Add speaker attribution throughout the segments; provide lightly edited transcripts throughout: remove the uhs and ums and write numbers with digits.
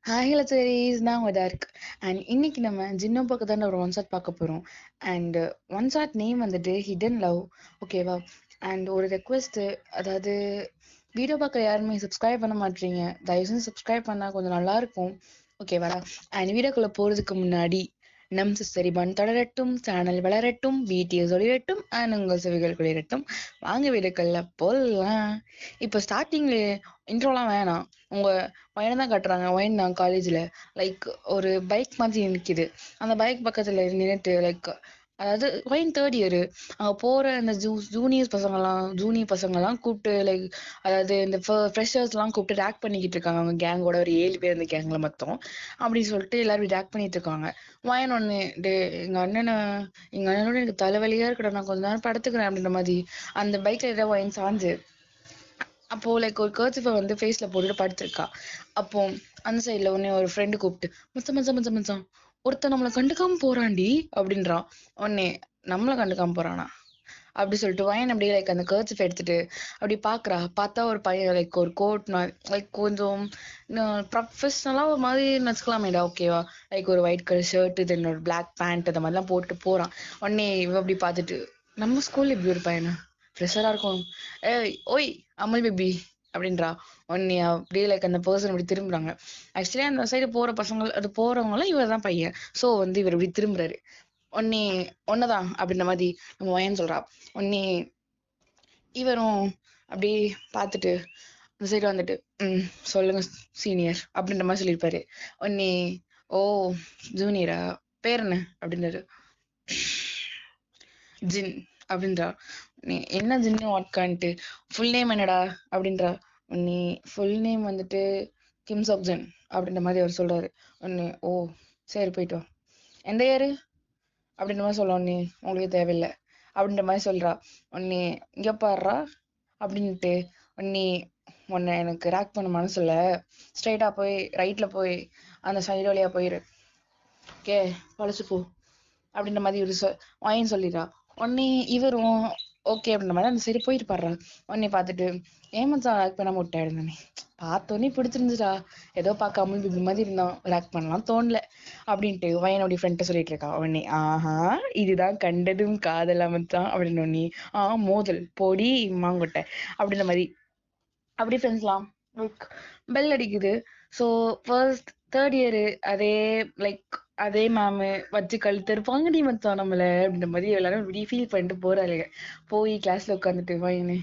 Speaker 1: Hello series நான் உங்க dark. And இன்னைக்கு நம்ம ஜின்னோ பக்கம் தான் ஒரு ஒன் ஷாட் பார்க்க போகிறோம். அண்ட் ஒன் ஷாட் நேம் வந்துட்டு ஹிடன் லவ். ஓகேவா? அண்ட் ஒரு ரெக்வெஸ்ட்டு, அதாவது வீடியோ பார்க்க யாருமே சப்ஸ்கிரைப் பண்ண மாட்டீங்க. தயவு செஞ்சு சப்ஸ்கிரைப் பண்ணால் கொஞ்சம் நல்லாயிருக்கும். ஓகேவாடா? அண்ட் வீடியோக்குள்ளே போகிறதுக்கு முன்னாடி நம் சிஸ்டரிபான் தொடரட்டும், சேனல் வளரட்டும், பிடிஎஸ் ஒளிரட்டும், அண்ட் உங்கள் செவிகள் குளிரட்டும். வாங்க வீடியோக்குள்ள போகலாம். இப்போ ஸ்டார்டிங்ல இன்ட்ரோலாம் வேணாம். உங்கள் பையனை தான் காட்டுறாங்க. ஒயின் தான் காலேஜில் லைக் ஒரு பைக் மாதிரி நிற்கிது. அந்த பைக் பக்கத்தில் நின்றுட்டு லைக், அதாவது ஒயின் தேர்ட் இயரு அங்கே போகிற அந்த ஜூனியர் பசங்கள்லாம் கூப்பிட்டு லைக், அதாவது இந்த ஃப்ரெஷர்ஸ்லாம் கூப்பிட்டு ரேக் பண்ணிக்கிட்டு இருக்காங்க. அவங்க கேங்கோட ஒரு 7 பேர் இந்த கேங்கில் மொத்தம். அப்படின்னு சொல்லிட்டு எல்லாரும் ரேக் பண்ணிட்டு இருக்காங்க. ஒயின் ஒன்று, எங்கள் அண்ணனோட எனக்கு தலைவலியாக இருக்கடா, நான் கொஞ்ச நேரம் படுத்துக்கிறேன் அப்படின்ற மாதிரி அந்த பைக்கில் ஏதாவது ஒயின் சாஞ்சு அப்போ லைக் ஒரு கர்ச்சிஃபை வந்து ஃபேஸில் போட்டுட்டு படுத்திருக்கா. அப்போ அந்த சைடில் உடனே ஒரு ஃப்ரெண்டு கூப்பிட்டு, மச்சான் மச்சான் மச்சான் மச்சான், ஒருத்தன் நம்மளை கண்டுக்காம போறான்டி அப்படின்றான். உடனே நம்மளை கண்டுக்காம போறானா அப்படி சொல்லிட்டு வயன் அப்படியே லைக் அந்த கர்ச்சிஃபை எடுத்துட்டு அப்படி பார்த்தா ஒரு பையன் லைக் ஒரு கோட் லைக் கொஞ்சம் ப்ரொஃபஷ்னலாக ஒரு மாதிரி நச்சுக்கலாமேடா. ஓகேவா? லைக் ஒரு ஒயிட் கலர் ஷர்ட், தென் ஒரு பிளாக் பேண்ட், அந்த மாதிரிலாம் போட்டு போறான். உடனே இவ அப்படி பார்த்துட்டு, நம்ம ஸ்கூல்ல இப்படி ஒரு பையனா, ஃப்ரெஷரா இருக்கும், ஏய் ஓய் அமல் பேபி அப்படின்றா. உடனே அப்படியே லைக் அந்த பர்சன் இப்படி திரும்புறாங்க. ஆக்சுவலி அந்த சைடு போற பசங்க, அது போறவங்களாம் இவர் தான் பையன். ஸோ வந்து இவர் இப்படி திரும்புறாரு. உடனே ஒன்னதான் அப்படின்ற மாதிரி நம்ம வயன் சொல்றா. உடனே இவரும் அப்படியே பார்த்துட்டு அந்த சைடு வந்துட்டு, சொல்லுங்க சீனியர் அப்படின்ற மாதிரி சொல்லியிருப்பாரு. உடனே, ஓ ஜூனியரா, பேர் என்ன அப்படின்றாரு. ஜின் அப்படின்றா. நீ என்ன ஜின்னு வாட்கான்ட்டு, ஃபுல் நேம் என்னடா அப்படின்றா. நீ ஃபுல் நேம் வந்துட்டு கிம் சப்ஜன் அப்படின்ற மாதிரி அவர் சொல்றாரு. ஒன்னு, ஓ சரி போயிட்டு வா, எந்த இயரு அப்படின்ற மாதிரி சொல்ல. உடனே உங்களுக்கு தேவையில்லை அப்படின்ற மாதிரி சொல்றா. உடனே இங்க பாடுறா அப்படின்ட்டு, உடனே உன்னை எனக்கு ரேக் பண்ண மனசு இல்லை, ஸ்ட்ரைட்டா போய் ரைட்ல போய் அந்த சைடு வழியா போயிரு, ஓகே பழச்சு போ அப்படின்ற மாதிரி ஒரு வாயின்னு சொல்லிடுறா. உடனே இவரும் ஓகே அப்படின்ற மாதிரி அந்த சைடு போயிட்டு பாடுறா. உடனே பார்த்துட்டு, ஏமச்சான் ரேக் பண்ணாம விட்டாயிருந்தானே, பார்த்தோன்னே பிடிச்சிருந்துச்சா, ஏதோ பார்க்க அமுல் பிபி மாதிரி இருந்தான், ரேக் பண்ணலாம் தோணல அப்படின்ட்டு வயனுடைய ஃப்ரெண்ட்டை சொல்லிட்டு இருக்கா. உடனே, ஆஹா இதுதான் கண்டதும் காதல் அமைச்சான் அப்படின்னு. உடனே மோதல் போடி மாங்கொட்டை அப்படின்ற மாதிரி அப்படி ஃப்ரெண்ட்ஸ்லாம் லைக் பெல் அடிக்குது. ஸோ ஃபர்ஸ்ட் தேர்ட் இயரு அதே லைக் அதே மேமு வச்சு கழுத்து இருப்பாங்கடி மச்சான் நம்மளை அப்படின்ற மாதிரி எல்லாரும் இப்படி ஃபீல் பண்ணிட்டு போறாளுங்க. போய் கிளாஸ்ல உட்காந்துட்டு வாயின்னு,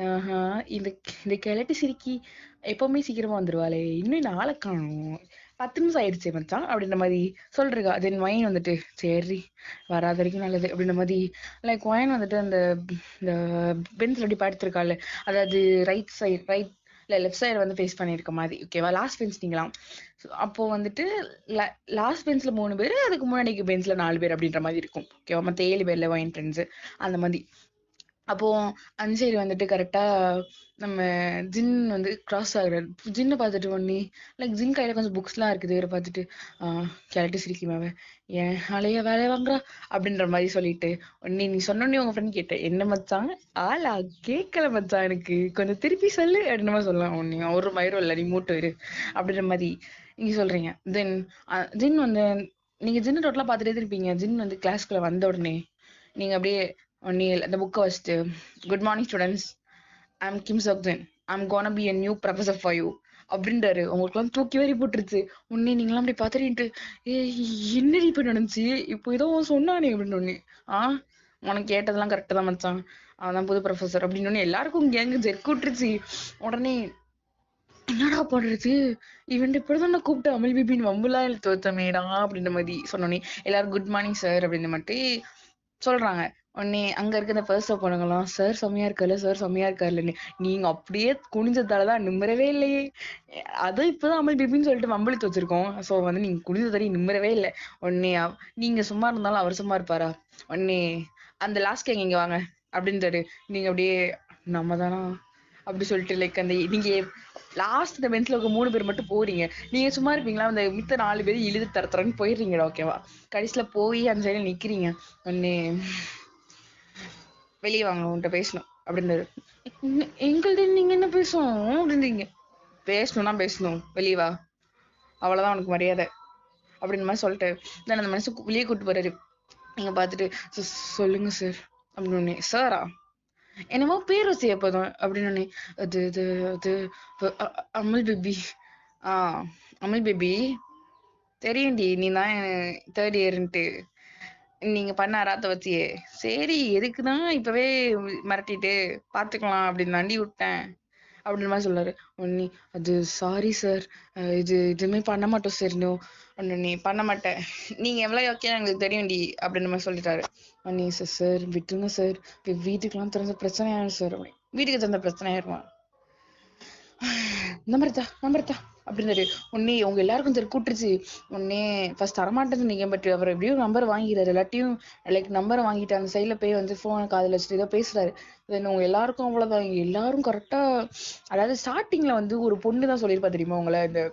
Speaker 1: ஆஹா இந்த இந்த கிளட்டு சிரிக்கி எப்பவுமே சீக்கிரமா வந்துருவாளே, இன்னும் நாளை காணும், 10 நிமிஷம் ஆயிடுச்சு மச்சான் அப்படின்ற மாதிரி சொல்றா. தென் ஒயின் வந்துட்டு, சரி வராத வரைக்கும் நல்லது அப்படின்ற மாதிரி லைக் ஒயின் வந்துட்டு அந்த இந்த பெஞ்சில் அப்படி படுத்திருக்காள். அதாவது ரைட் இல்லை லெஃப்ட் சைடு வந்து ஃபேஸ் பண்ணியிருக்க மாதிரி. ஓகேவா? லாஸ்ட் பெஞ்ச் நீங்களாம். அப்போ வந்துட்டு லாஸ்ட் பெஞ்சில் 3 பேர், அதுக்கு முன்னாடி பெஞ்சில் 4 பேர் அப்படின்ற மாதிரி இருக்கும். ஓகேவா? மற்ற 7 பேர்ல ஒயின் ஃப்ரெண்ட்ஸு அந்த மாதிரி. அப்போ அந்த சைடு வந்துட்டு கரெக்டா நம்ம ஜின் வந்து கிராஸ் ஆகுறாரு. ஜின்னை பார்த்துட்டு ஒன்னே லைக் ஜின் கையில கொஞ்சம் புக்ஸ்லாம் இருக்குது. இவரை பார்த்துட்டு, கேரட்டு சிரிக்குமாவ, ஏன் அலைய வேலையை வாங்குறா அப்படின்ற மாதிரி சொல்லிட்டு, உடனே நீ சொன்னோடனே உங்க ஃப்ரெண்ட் கேட்டேன், என்ன மச்சான் ஆளா கேட்கல மச்சான், எனக்கு கொஞ்சம் திருப்பி சொல்லு அப்படின்ற மாதிரி சொல்லலாம். உடனே ஒரு மயிரும் இல்லை, நீ மூட்டு இரு அப்படின்ற மாதிரி நீங்க சொல்றீங்க. தென் ஜின் வந்து, நீங்க ஜின்னு டோட்டலா பார்த்துட்டே இருப்பீங்க. ஜின் வந்து கிளாஸ்க்குள்ள வந்த உடனே நீங்க அப்படியே ஒன்னே அந்த புக்கை வச்சுட்டு, good morning students, I'm Kim சப்தன், I'm gonna be a new professor for you அப்படின்றாரு. உங்களுக்குலாம் தூக்கி வாரி போட்டுருச்சு. உடனே நீங்களாம் அப்படி பார்த்துட்டு, ஏ என்னடி இப்போ நடந்துச்சு, இப்போ ஏதோ சொன்னானே அப்படின்னு. ஒண்ணு, உனக்கு கேட்டதெல்லாம் கரெக்டாக தான் மச்சான், அதான் புது ப்ரொஃபசர் அப்படின்னு எல்லாருக்கும் கேங்கு ஜெர்க் விட்டுருச்சு. உடனே என்னடா பண்றது, இவன் இப்படிதான் நான் கூப்பிட்டு அமல் பிபின் வம்புலாம் இழுத்து வச்சமேடா அப்படின்ற மாதிரி சொன்னோன்னே எல்லாரும் குட் மார்னிங் சார் அப்படின்னு மட்டும் சொல்றாங்க. உடனே அங்க இருக்க இந்த ஃபர்ஸ்ட் பொண்ணுங்களாம், சார் செம்மையா இருக்காரு, சார் செம்மையா இருக்காருன்னு. நீங்க அப்படியே குனிஞ்சதாலதான் நிம்மறவே இல்லையே, அதுவும் இப்பதான் அமல் பிபின்னு சொல்லிட்டு வம்பிழுத்து வச்சிருக்கோம். ஸோ வந்து நீங்க குனிஞ்சதாலே நிம்மறவே இல்லை. உடனே நீங்க சும்மா இருந்தாலும் அவர் சும்மா இருப்பாரா. உடனே அந்த லாஸ்ட் கேங் இங்க வாங்க அப்படின்றாரு. நீங்க அப்படியே நம்ம தானா அப்படி சொல்லிட்டு லைக் அந்த நீங்க லாஸ்ட் இந்த பெஞ்சில் இருக்க 3 பேர் மட்டும் போறீங்க. நீங்க சும்மா இருப்பீங்களா, அந்த மித்த 4 பேரும் இழுது தரத்துறன்னு போயிடுறீங்கடா. ஓகேவா? கடைசியில போய் அந்த சைடில் நிக்கிறீங்க. உடனே வெளியே வாங்க, உன்கிட்ட பேசணும் அப்படின்றது. எங்கள்ட்ட நீங்க என்ன பேசணும் அப்படின்றீங்க. பேசணும்னா பேசணும், வெளியே வா அவ்வளவுதான் உனக்கு மரியாதை அப்படின்னு மாதிரி சொல்லிட்டு தென் அந்த மனசு வெளியே கூட்டு போறாரு. நீங்க பாத்துட்டு சொல்லுங்க சார் அப்படின்னு. சாரா என்னமோ பேர் வச்சு எப்போதும் அப்படின்னு. அது அது அது அமுல் பேபி. அமுல் பேபி தெரியும்டி, நீ தான் 3rd இயர்ன்ட்டு நீங்க பண்ண அராத்த வச்சியே. சரி எதுக்குதான் இப்பவே மிரட்டிட்டு பாத்துக்கலாம் அப்படின்னு தாண்டி விட்டேன் அப்படின்ற மாதிரி சொல்றாரு. உடனே அது சாரி சார், இது எதுவுமே பண்ண மாட்டோம் சார். இன்னும் ஒன்னு நீ பண்ண மாட்டேன், நீங்க எவ்வளவு ஓகே எங்களுக்கு தெரியும்டி அப்படின்ற மாதிரி சொல்லிட்டாரு. உடனே சார் விட்டுருங்க சார், வீட்டுக்கெல்லாம் தெரிஞ்ச பிரச்சனை ஆயிரும் சார். வீட்டுக்கு தெரிஞ்ச பிரச்சனை ஆயிருமா? நம்பர்த்தா அப்படின்னாரு. உடனே உங்க எல்லாருக்கும் தெரு கூட்டுருச்சு. உடனே ஃபர்ஸ்ட் தரமாட்டேன்னு நீங்க, பட் அவர் எப்படியும் நம்பர் வாங்கிடுறாரு. எல்லாத்தையும் லைக் நம்பரை வாங்கிட்டு அந்த சைட்ல போய் வந்து போனை காதுல வச்சுட்டு ஏதோ பேசுறாரு. தென் உங்க எல்லாருக்கும் அவ்வளவுதான், எல்லாரும் கரெக்டா, அதாவது ஸ்டார்டிங்ல வந்து ஒரு பொண்ணு தான் சொல்லியிருப்பா தெரியுமா உங்களை, இந்த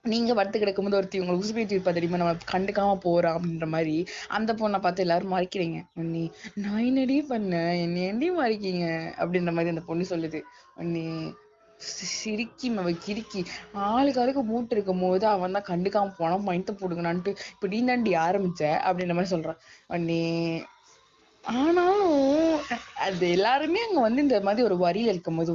Speaker 1: நீங்க படுத்து கிடக்கும்போது ஒருத்தி உங்களுக்கு உசுப்பேத்தி இருப்பா தெரியுமா, நம்ம கண்டுக்காம போறோம் அப்படின்ற மாதிரி. அந்த பொண்ணை பார்த்து எல்லாரும் மறைக்கிறீங்க. உன்னி நான் என்னடி பண்ணேன், என்ன ஏண்டி மறைக்கீங்க அப்படின்ற மாதிரி அந்த பொண்ணு சொல்லுது. உன்னி சிரிக்கி கிறுக்கி ஆளுக்கு ஆளுக்கு மூட்டு இருக்கும் போது அவன் தான் கண்டுக்காம போனா மைத்த போடுங்கனான்ட்டு இப்ப நீ தாண்டி ஆரம்பிச்ச அப்படின்ற மாதிரி சொல்றான். உடனே ஆனாலும் அது எல்லாருமே அங்க வந்து இந்த மாதிரி ஒரு வரியில இருக்கும் போது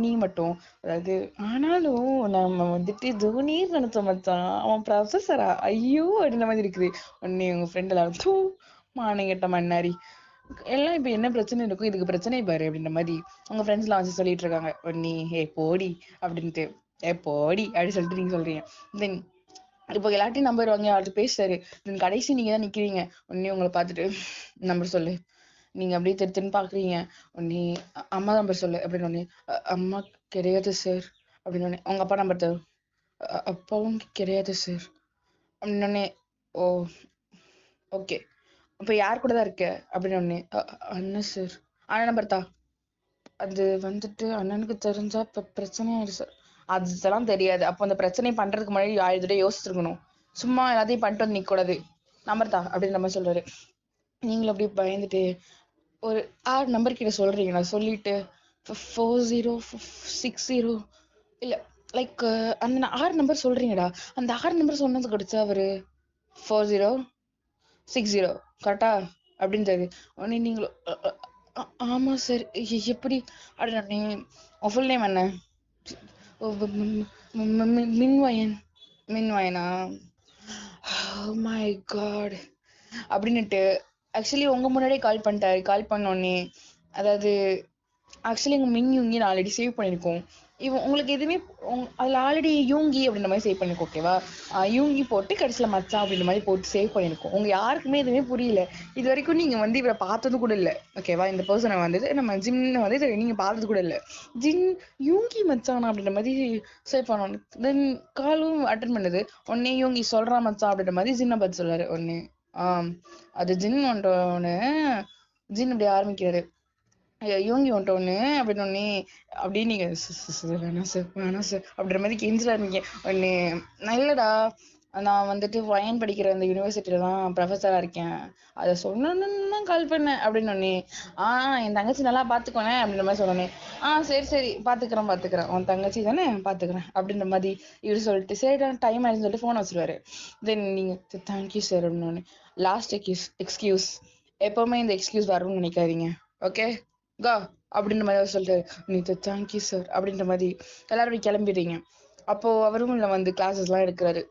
Speaker 1: நீ மட்டும், அதாவது ஆனாலும் நம்ம வந்துட்டு ஜூனியர் நினைச்ச மச்சான், அவன் ப்ரொஃபஸரா ஐயோ அப்படின்ற மாதிரி இருக்குது. உடனே உங்க ஃப்ரெண்ட் எல்லாரும் தூ மானங்கிட்ட மண்ணாரி எல்லாம் இப்ப என்ன பிரச்சனை இருக்கும், இதுக்கு பிரச்சனை பாரு அப்படின்ற மாதிரி உங்க ஃப்ரெண்ட்ஸ் எல்லாம் வச்சு சொல்லிட்டு இருக்காங்க. நீ ஏ போடி அப்படின்ட்டு, ஏ போடி அப்படின்னு சொல்லிட்டு நீங்க சொல்றீங்க. தென் இப்போ எல்லாத்தையும் நம்பர் வாங்கி அவர்கிட்ட பேசுறாரு. தென் கடைசி நீங்க தான் நிக்கிறீங்க. உடனே உங்களை பார்த்துட்டு நம்பர் சொல்லு, நீங்க அப்படியே திருன்னு பாக்குறீங்க. உடனே அம்மா நம்பர் சொல்லு அப்படின்னு. உடனே அம்மா கிடையாது சார் அப்படின்னு. உங்க அப்பா நம்பர் தரும், அப்பாவும் கிடையாது சார் அப்படின்னு. ஓ ஓகே, இப்ப யார் கூட தான் இருக்க அப்படின்னு. அண்ணன் சார். அண்ணன் நம்பர் தா, அது வந்துட்டு அண்ணனுக்கு தெரிஞ்சா பிரச்சனை ஆயிடுச்சு. அதெல்லாம் தெரியாது. அப்போ அந்த பிரச்சனை பண்றதுக்கு முன்னாடி 1000 தடவை யோசிச்சிருக்கணும். சும்மா எல்லாத்தையும் பண்ணிட்டு வந்து நிக்க கூடாது. நம்பர் தா அப்படின்னு நம்ம சொல்றாரு. நீங்களும் அப்படியே பயந்துட்டு ஒரு 6 நம்பர் கிட்ட சொல்றீங்க. நான் சொல்லிட்டு 4060 இல்ல லைக் அந்த 6 நம்பர் சொல்றீங்கடா. அந்த 6 நம்பர் சொன்னது கிடைச்சா அவரு 4060 கரெக்டா அப்படின்றது. உடனே நீங்களும் ஆமா சார் எப்படி அப்படின்னு. ஃபுல் நேம் என்ன? மின்வயன். மின்வயனா? மை காட் அப்படின்னுட்டு ஆக்சுவலி உங்க முன்னாடியே கால் பண்ணிட்டாரு. கால் பண்ணோடனே அதாவது ஆக்சுவலி எங்க மின் யூங்கி நான் ஆல்ரெடி சேவ் பண்ணிருக்கோம். உங்களுக்கு எதுவுமே அதுல ஆல்ரெடி யூங்கி அப்படின்ற மாதிரி சேவ் பண்ணிருக்கோம். ஓகேவா? யூங்கி போட்டு கடைசியில மச்சான் அப்படின்ற மாதிரி போட்டு சேவ் பண்ணிருக்கோம். உங்க யாருக்குமே எதுவுமே புரியல. இது வரைக்கும் நீங்க வந்து இவரை பார்த்தது கூட இல்ல. ஓகேவா? இந்த பர்சனை வந்து நம்ம ஜிம்னு வந்து நீங்க பார்த்தது கூட இல்ல. ஜின் யூங்கி மச்சானா அப்படின்ற மாதிரி சேவ் பண்ணோம். தென் காலும் அட்டன் பண்ணுது. உடனே யூங்கி சொல்றான் மச்சான் அப்படின்ற மாதிரி ஜின்னை பார்த்து சொல்றாரு. ஒன்னு அது ஜின் ஒன்று ஜின் இப்படி ஆரம்பிக்கிறாரு. யோங்கி வந்துட்ட ஒண்ணு அப்படின்னு. ஒன்னே அப்படியே நீங்க வேணாம் சார் வேணாம் சார் அப்படின்ற மாதிரி கெஞ்சில இருந்தீங்க. ஒன்னு இல்லடா, நான் வந்துட்டு வயன் படிக்கிற அந்த யூனிவர்சிட்டியில தான் ப்ரொஃபஸரா இருக்கேன், அதை சொன்னு தான் கால் பண்ணேன் அப்படின்னு. ஒன்னே என் தங்கச்சி நல்லா பாத்துக்கோனே அப்படின்ற மாதிரி சொன்னேன். சரி சரி பாத்துக்கிறேன் உன் தங்கச்சி தானே பாத்துக்கிறேன் அப்படின்ற மாதிரி இவரு சொல்லிட்டு சரி டைம் ஆயிடுன்னு சொல்லிட்டு போன் வச்சிருவாரு. தென் நீங்க தேங்க்யூ சார் அப்படின்னு. லாஸ்ட் எக்ஸ்கியூஸ், எப்பவுமே இந்த எக்ஸ்கியூஸ் வரும்னு நினைக்காதீங்க. ஓகே கா அப்படின்ற மாதிரி அவர் சொல்லிட்டாரு. நீ தேங்க்யூ சார் அப்படின்ற மாதிரி எல்லாரும் கிளம்பிடுறீங்க. அப்போ அவரும் இல்ல வந்து கிளாஸஸ் எல்லாம் எடுக்கிறாரு.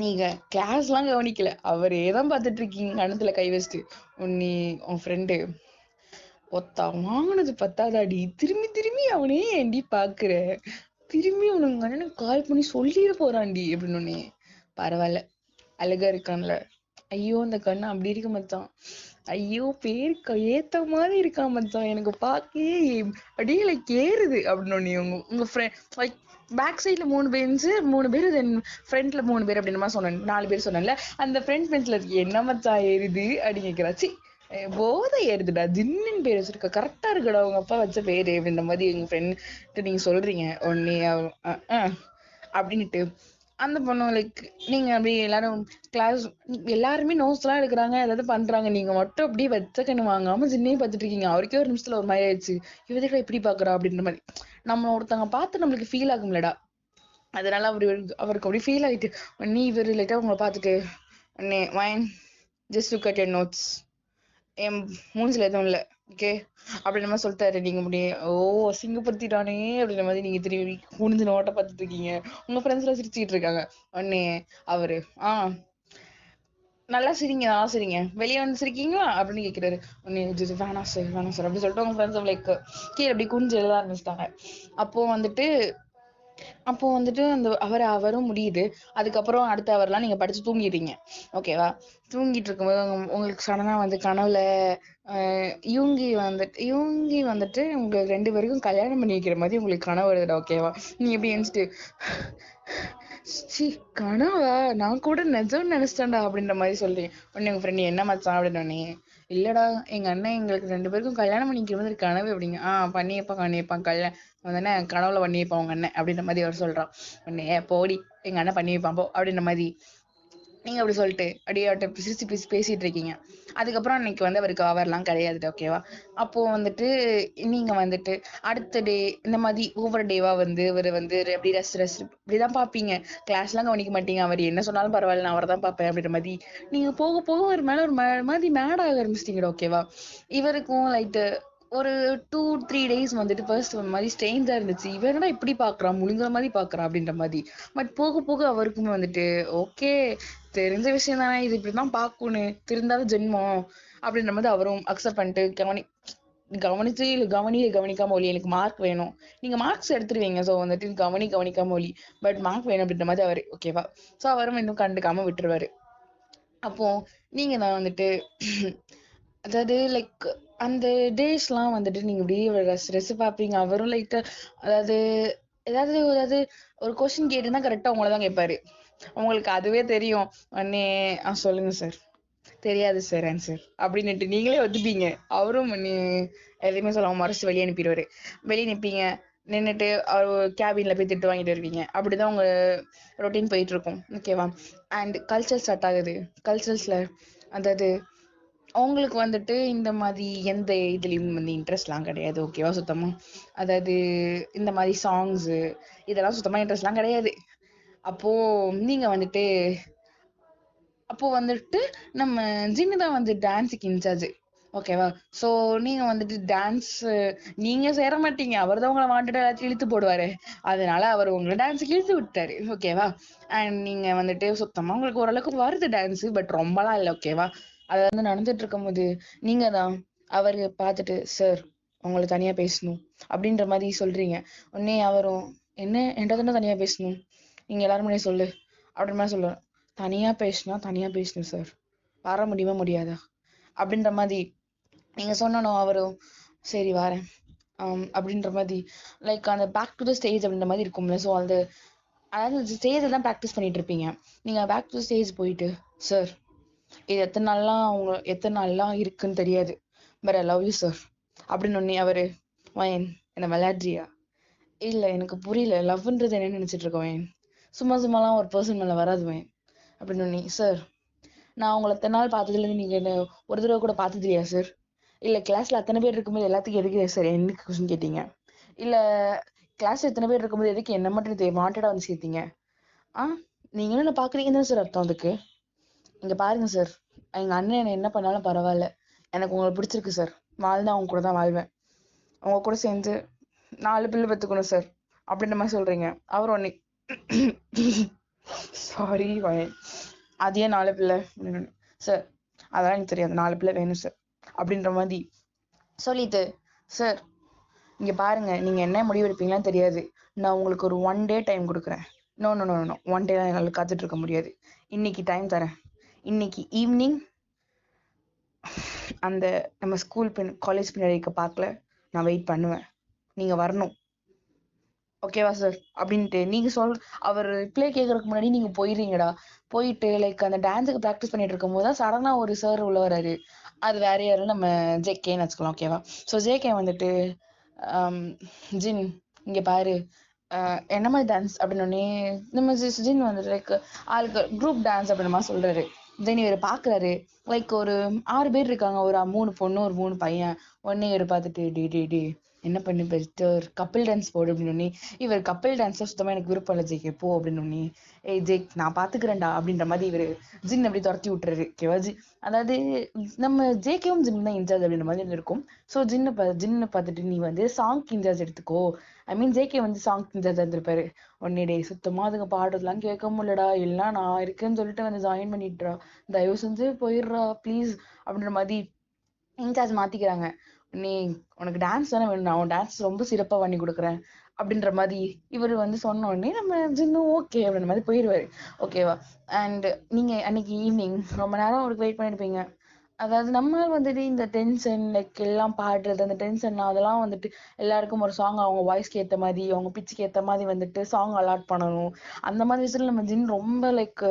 Speaker 1: நீங்க கிளாஸ் எல்லாம் கவனிக்கல, அவரே தான் பார்த்துட்டு இருக்கீங்க கணத்துல கை வச்சுட்டு. உன் ஃப்ரெண்டு ஒத்தா வாங்கினது பத்தாதாடி, திரும்பி திரும்பி அவனே ஏண்டி பாக்குற, திரும்பி உனக்கு அண்ணனுக்கு கால் பண்ணி சொல்லிட போறான்டி அப்படின்னு. பரவாயில்ல அழகா இருக்கான்ல, ஐயோ அந்த கண்ணு அப்படி இருக்கு மச்சான், ஐயோ பேருக்கு ஏத்த மாதிரி இருக்கா மச்சான், எனக்கு பாக்கவே அப்படியே லைக் ஏறுது அப்படின்னு. உங்க லைக் பேக் சைட்ல 3 பெஞ்சு 3 பேர், தென் ஃப்ரண்ட்ல 3 பேர் அப்படின்னு மாதிரி சொன்னேன். 4 பேர் சொன்னேன்ல, அந்த ஃப்ரண்ட் பெஞ்ச்ல இருக்கு என்ன மச்சான் ஏறுது அப்படின்னு கேட்கிறாச்சு. போதை ஏறுதுடா, ஜின்னு பேர் வச்சிருக்க, கரெக்டா இருக்குடா உங்க அப்பா வச்ச பேரு அப்படின்ற மாதிரி எங்க ஃப்ரெண்ட் நீங்க சொல்றீங்க. உடனே அப்படின்னுட்டு அந்த பொண்ணு லைக் நீங்க அப்படியே எல்லாரும் கிளாஸ் எல்லாருமே நோட்ஸ் எல்லாம் எடுக்கிறாங்க, ஏதாவது பண்றாங்க, நீங்க மட்டும் அப்படியே வச்ச கண்ணு வாங்காம ஜின்னே பார்த்துட்டு இருக்கீங்க. அவருக்கே ஒரு நிமிஷத்துல ஒரு மாதிரி ஆயிடுச்சு, இவதுக்கா எப்படி பாக்குறா அப்படின்ற மாதிரி. நம்ம ஒருத்தவங்க பார்த்து நம்மளுக்கு ஃபீல் ஆகும்லடா, அதனால அவருக்கு அப்படி ஃபீல் ஆயிட்டு நீ இவர் லைட்டா உங்களை பார்த்துட்டு உடனே வைன் just look at your notes, என் மூஞ்சில எதுவும் இல்லை ஓகே அப்படின்ற மாதிரி சொல்லிட்டாரு. நீங்க முடிய ஓ அசிங்கப்படுத்திட்டானே அப்படின்ற மாதிரி நீங்க திரும்பி குனிஞ்சு நோட்ட பார்த்துட்டு இருக்கீங்க. உங்க ஃப்ரெண்ட்ஸ் எல்லாம் சிரிச்சுட்டு இருக்காங்க. உடனே அவரு நல்லா சிரிங்க நல்லா சிரிங்க, வெளியே வந்து சிரிக்கீங்களா அப்படின்னு கேட்கிறாரு. உடனே வேணாம் சார் வேணாம் சார் அப்படின்னு சொல்லிட்டு உங்க ஃப்ரெண்ட்ஸ் லைக் கீழே அப்படி குனிஞ்சு எழுத ஆரம்பிச்சிட்டாங்க. அப்போ வந்துட்டு அந்த அவரும் முடியுது. அதுக்கப்புறம் அடுத்த அவர்லாம் நீங்க படிச்சு தூங்கிடுறீங்க. ஓகேவா? தூங்கிட்டு இருக்கும்போது உங்களுக்கு சடனா வந்து கனவுல யூங்கி வந்துட்டு உங்க 2 பேருக்கும் கல்யாணம் பண்ணி வைக்கிற மாதிரி உங்களுக்கு கனவு வருதுடா. ஓகேவா? நீ எப்படி எழுந்துட்டு சி கனவா, நான் கூட நிஜம்னு நினைச்சிட்டேன்டா அப்படின்ற மாதிரி சொல்றீங்க. உடனே உங்க ஃப்ரெண்ட் என்ன மச்சான் அப்படின்னு, இல்லடா எங்க அண்ணன் எங்களுக்கு 2 பேருக்கும் கல்யாணம் பண்ணிக்கிற மாதிரி கனவு அப்படிங்க. பண்ணியப்பான் கல்யாணம் தானே, கனவுல பண்ணி வைப்பான் உங்க அண்ணன் அப்படின்ற மாதிரி அவர் சொல்றான். உடனே போடி எங்க அண்ணன் பண்ணி வைப்பான் போ அப்படின்ற மாதிரி நீங்க அப்படி சொல்லிட்டு அப்படியே அவர்கிட்ட சிரிச்சு பேசிட்டு இருக்கீங்க. அதுக்கப்புறம் அன்னைக்கு வந்து அவருக்கு அவர்லாம் கிடையாது. ஓகேவா? அப்போ வந்துட்டு நீங்க வந்துட்டு அடுத்த டே இந்த மாதிரி ஒவ்வொரு டேவா வந்து இவர் வந்து அப்படி ரெஸ்ட் இப்படிதான் பாப்பீங்க. கிளாஸ் எல்லாம் கவனிக்க மாட்டீங்க. அவர் என்ன சொன்னாலும் பரவாயில்ல நான் அவரை தான் பார்ப்பேன் அப்படின்ற மாதிரி நீங்க போக போக ஒரு மேல ஒரு மாதிரி மேட் ஆக ஆரம்பிச்சிட்டீங்க. ஓகேவா? இவருக்கும் லைட்டு ஒரு 2-3 டேஸ் வந்துட்டு ஃபர்ஸ்ட் ஒரு மாதிரி ஸ்ட்ரேஞ்சா இருந்துச்சு. இவன் என்னடா இப்படி பாக்குறான், முழுங்குற மாதிரி பாக்குறான் அப்படின்ற மாதிரி. பட் போக போக அவருக்குமே வந்துட்டு ஓகே தெரிஞ்ச விஷயம் தானே, இது இப்படிதான் பாக்கணும், திருந்தாலும் ஜென்மம் அப்படின்ற மாதிரி அவரும் அக்செப்ட் பண்ணிட்டு கவனிச்சு கவனிக்காம ஒலி எனக்கு மார்க் வேணும், நீங்க மார்க்ஸ் எடுத்துருவீங்க, ஸோ வந்துட்டு கவனிக்காம ஒலி பட் மார்க் வேணும் அப்படின்ற மாதிரி அவரு ஓகேவா? ஸோ அவரும் இன்னும் கண்டுக்காம விட்டுருவாரு. அப்போ நீங்க தான் வந்துட்டு அதாவது லைக் அந்த டேஸ்லாம் வந்துட்டு நீங்க இப்படியே ரசி பார்ப்பீங்க. அவரும் லைட்டா அதாவது ஏதாவது ஒரு கொஸ்டின் கேட்டுன்னா கரெக்டா உங்களை தான் கேட்பாரு. உங்களுக்கு அதுவே தெரியும். உடனே சொல்லுங்க சார், தெரியாது சார் ஆன்சர் அப்படின்னுட்டு நீங்களே ஒத்துப்பீங்க. அவரும் எதையுமே சொல்லாம மறைச்சு வெளியே அனுப்பிடுவாரு. வெளியே நிப்பீங்க, நின்றுட்டு அவர் கேபின்ல போய் திட்டு வாங்கிட்டு வருவீங்க. அப்படிதான் உங்க ரொட்டீன் போயிட்டு இருக்கும். ஓகேவா? அண்ட் கல்ச்சர் ஸ்டார்ட் ஆகுது. கல்ச்சர்ஸ்ல அதாவது அவங்களுக்கு வந்துட்டு இந்த மாதிரி எந்த இதுலயும் வந்து இன்ட்ரெஸ்ட்லாம் கிடையாது. ஓகேவா? சுத்தமா அதாவது இந்த மாதிரி சாங்ஸ் இதெல்லாம் சுத்தமா இன்ட்ரெஸ்ட்லாம் கிடையாது. அப்போ நீங்க வந்துட்டு நம்ம ஜின்னு தான் வந்து டான்ஸுக்கு இன்சார்ஜ். ஓகேவா? சோ நீங்க வந்துட்டு டான்ஸ் நீங்க சேர மாட்டீங்க, அவர் தான் உங்களை வாண்டடா எல்லாத்தையும் இழுத்து போடுவாரு. அதனால அவர் உங்களை டான்ஸுக்கு இழுத்து விட்டாரு. ஓகேவா? அண்ட் நீங்க வந்துட்டு சுத்தமா உங்களுக்கு ஓரளவுக்கு வருது டான்ஸ், பட் ரொம்பலாம் இல்லை. ஓகேவா? அது வந்து நடந்துட்டு இருக்கும் போது நீங்க தான் அவரு பார்த்துட்டு சார் உங்களை தனியா பேசணும் அப்படின்ற மாதிரி சொல்றீங்க. உடனே அவரும் என்ன என்கிட்ட தானே தனியா பேசணும், நீங்க எல்லாரும் முன்னாடி சொல்லு அப்படின்ற மாதிரி சொல்லுவேன். தனியா பேசணும் சார், வர முடியாதா அப்படின்ற மாதிரி நீங்க சொன்னனும் அவரும் சரி வரேன் அப்படின்ற மாதிரி லைக் அந்த பேக் டு த ஸ்டேஜ் அப்படின்ற மாதிரி இருக்கும்ல. ஸோ அதாவது ஸ்டேஜ் தான் ப்ராக்டிஸ் பண்ணிட்டு இருப்பீங்க. நீங்க பேக் டு ஸ்டேஜ் போயிட்டு சார் இது எத்தனை நாள்லாம் இருக்குன்னு தெரியாது, but I love you sir அப்படின்னு ஒன்னே அவரு வயன் என்ன விளையாடுறியா, இல்ல எனக்கு புரியல லவ்ன்றது என்ன நினைச்சிட்டு இருக்கேன், சும்மாலாம் ஒரு பர்சன் மேல வராது வயன் அப்படின்னு ஒன்னே சார் நான் உங்களை எத்தனை நாள் பார்த்ததுல இருந்து நீங்க என்ன ஒரு தடவை கூட பார்த்தது இல்லையா சார், இல்ல கிளாஸ்ல அத்தனை பேர் இருக்கும்போது எல்லாத்துக்கும் எதுக்கு சார் எனக்கு கொஸ்டின் கேட்டீங்க, இல்ல கிளாஸ்ல எத்தனை பேர் இருக்கும்போது எதுக்கு என்ன மட்டும் வாண்டடா வந்து சேர்த்தீங்க, நீங்க என்ன பாக்குறீங்கன்னு சார் அர்த்தம் அதுக்கு. இங்க பாருங்க சார், எங்க அண்ணன் என்ன பண்ணாலும் பரவாயில்ல, எனக்கு உங்களை பிடிச்சிருக்கு சார், வாழ்ந்தா அவங்க கூட தான் வாழ்வேன், அவங்க கூட சேர்ந்து 4 பிள்ளை பெத்துக்கணும் சார் அப்படின்ற மாதிரி சொல்றீங்க. அவர் ஒன்னே சாரி அதே 4 பிள்ளை சார், அதெல்லாம் எனக்கு தெரியாது, 4 பிள்ளை வேணும் சார் அப்படின்ற மாதிரி சொல்லிட்டு சார் இங்க பாருங்க நீங்க என்ன முடிவு எடுப்பீங்களான்னு தெரியாது, நான் உங்களுக்கு ஒரு 1 டே டைம் கொடுக்குறேன். நோ 1 டே என்னால காத்துட்டு இருக்க முடியாது, இன்னைக்கு டைம் தரேன், இன்னைக்கு ஈவினிங் அந்த நம்ம காலேஜ் பின்னாடி இருக்க பார்க்கல நான் வெயிட் பண்ணுவேன், நீங்க வரணும் ஓகேவா சார் அப்படின்ட்டு நீங்க அவர் ரிப்ளை கேட்கறதுக்கு முன்னாடி நீங்க போயிடுறீங்கடா. போயிட்டு லைக் அந்த டான்ஸுக்கு ப்ராக்டிஸ் பண்ணிட்டு இருக்கும் போது தான் சடனா ஒரு சார் உள்ள வராரு. அது வேற யாரும் நம்ம ஜேகேன்னு வச்சுக்கலாம். ஓகேவா? ஸோ ஜேகே வந்துட்டு ஜின் இங்க பாரு என்ன மாதிரி டான்ஸ் அப்படின்னு நம்ம ஜின் வந்துட்டு லைக் ஆளுக்கு குரூப் டான்ஸ் அப்படின்ற மாதிரி சொல்றாரு. தென் இவர் பாக்குறாரு லைக் ஒரு 6 பேர் இருக்காங்க, ஒரு 3 பொண்ணு ஒரு 3 பையன். உடனே இவர் பார்த்துட்டு டி டி டி என்ன பண்ணு பெஸ்டர் கப்பிள் டான்ஸ் போடு அப்படின்னு. இவர் கப்பிள் டான்ஸ்ல சுத்தமா எனக்கு விருப்பம் இல்லை ஜெய்கே போ அப்படின்னு. ஏய் ஜெய்க் நான் பாத்துக்கிறேன்டா அப்படின்ற மாதிரி இவரு ஜின் அப்படி துரத்தி விட்டுறாரு. ஓகேவா அதாவது நம்ம ஜேகேவும் ஜின் தான் இன்சார்ஜ் அப்படின்ற மாதிரி இருக்கும். ஸோ ஜின்னு பார்த்துட்டு நீ வந்து சாங் இன்சார்ஜ் எடுத்துக்கோ. ஐ மீன் ஜேகே வந்து சாங் இன்சார்ஜ் இருந்திருப்பாரு. உடனே டே சுத்தமா அதுங்க பாடுறதுலாம் கேட்க முடியலடா, எல்லாம் நான் இருக்கேன்னு சொல்லிட்டு வந்து ஜாயின் பண்ணிட்டுறா, தயவு செஞ்சு போயிடுறா ப்ளீஸ் அப்படின்ற மாதிரி இன்சார்ஜ் மாத்திக்கிறாங்க. நீ உனக்கு டான்ஸ் தானே வேணும், நான் டான்ஸ் ரொம்ப சிறப்பா பண்ணி கொடுக்குறேன் அப்படின்ற மாதிரி இவர் வந்து சொன்ன உடனே நம்ம ஜின்னும் ஓகே அப்படின்ற மாதிரி போயிடுவாரு. ஓகேவா. அண்ட் நீங்க அன்னைக்கு ஈவினிங் ரொம்ப நேரம் அவருக்கு வெயிட் பண்ணிருப்பீங்க. அதாவது நம்ம வந்துட்டு இந்த டென்ஷன் லைக் எல்லாம் பாடுறது அந்த டென்ஷன் அதெல்லாம் வந்துட்டு எல்லாருக்கும் ஒரு சாங் அவங்க வாய்ஸ்க்கு ஏத்த மாதிரி அவங்க பிச்சுக்கு ஏத்த மாதிரி வந்துட்டு சாங் அலாட் பண்ணணும். அந்த மாதிரி விஷயத்துல நம்ம ஜின் ரொம்ப லைக்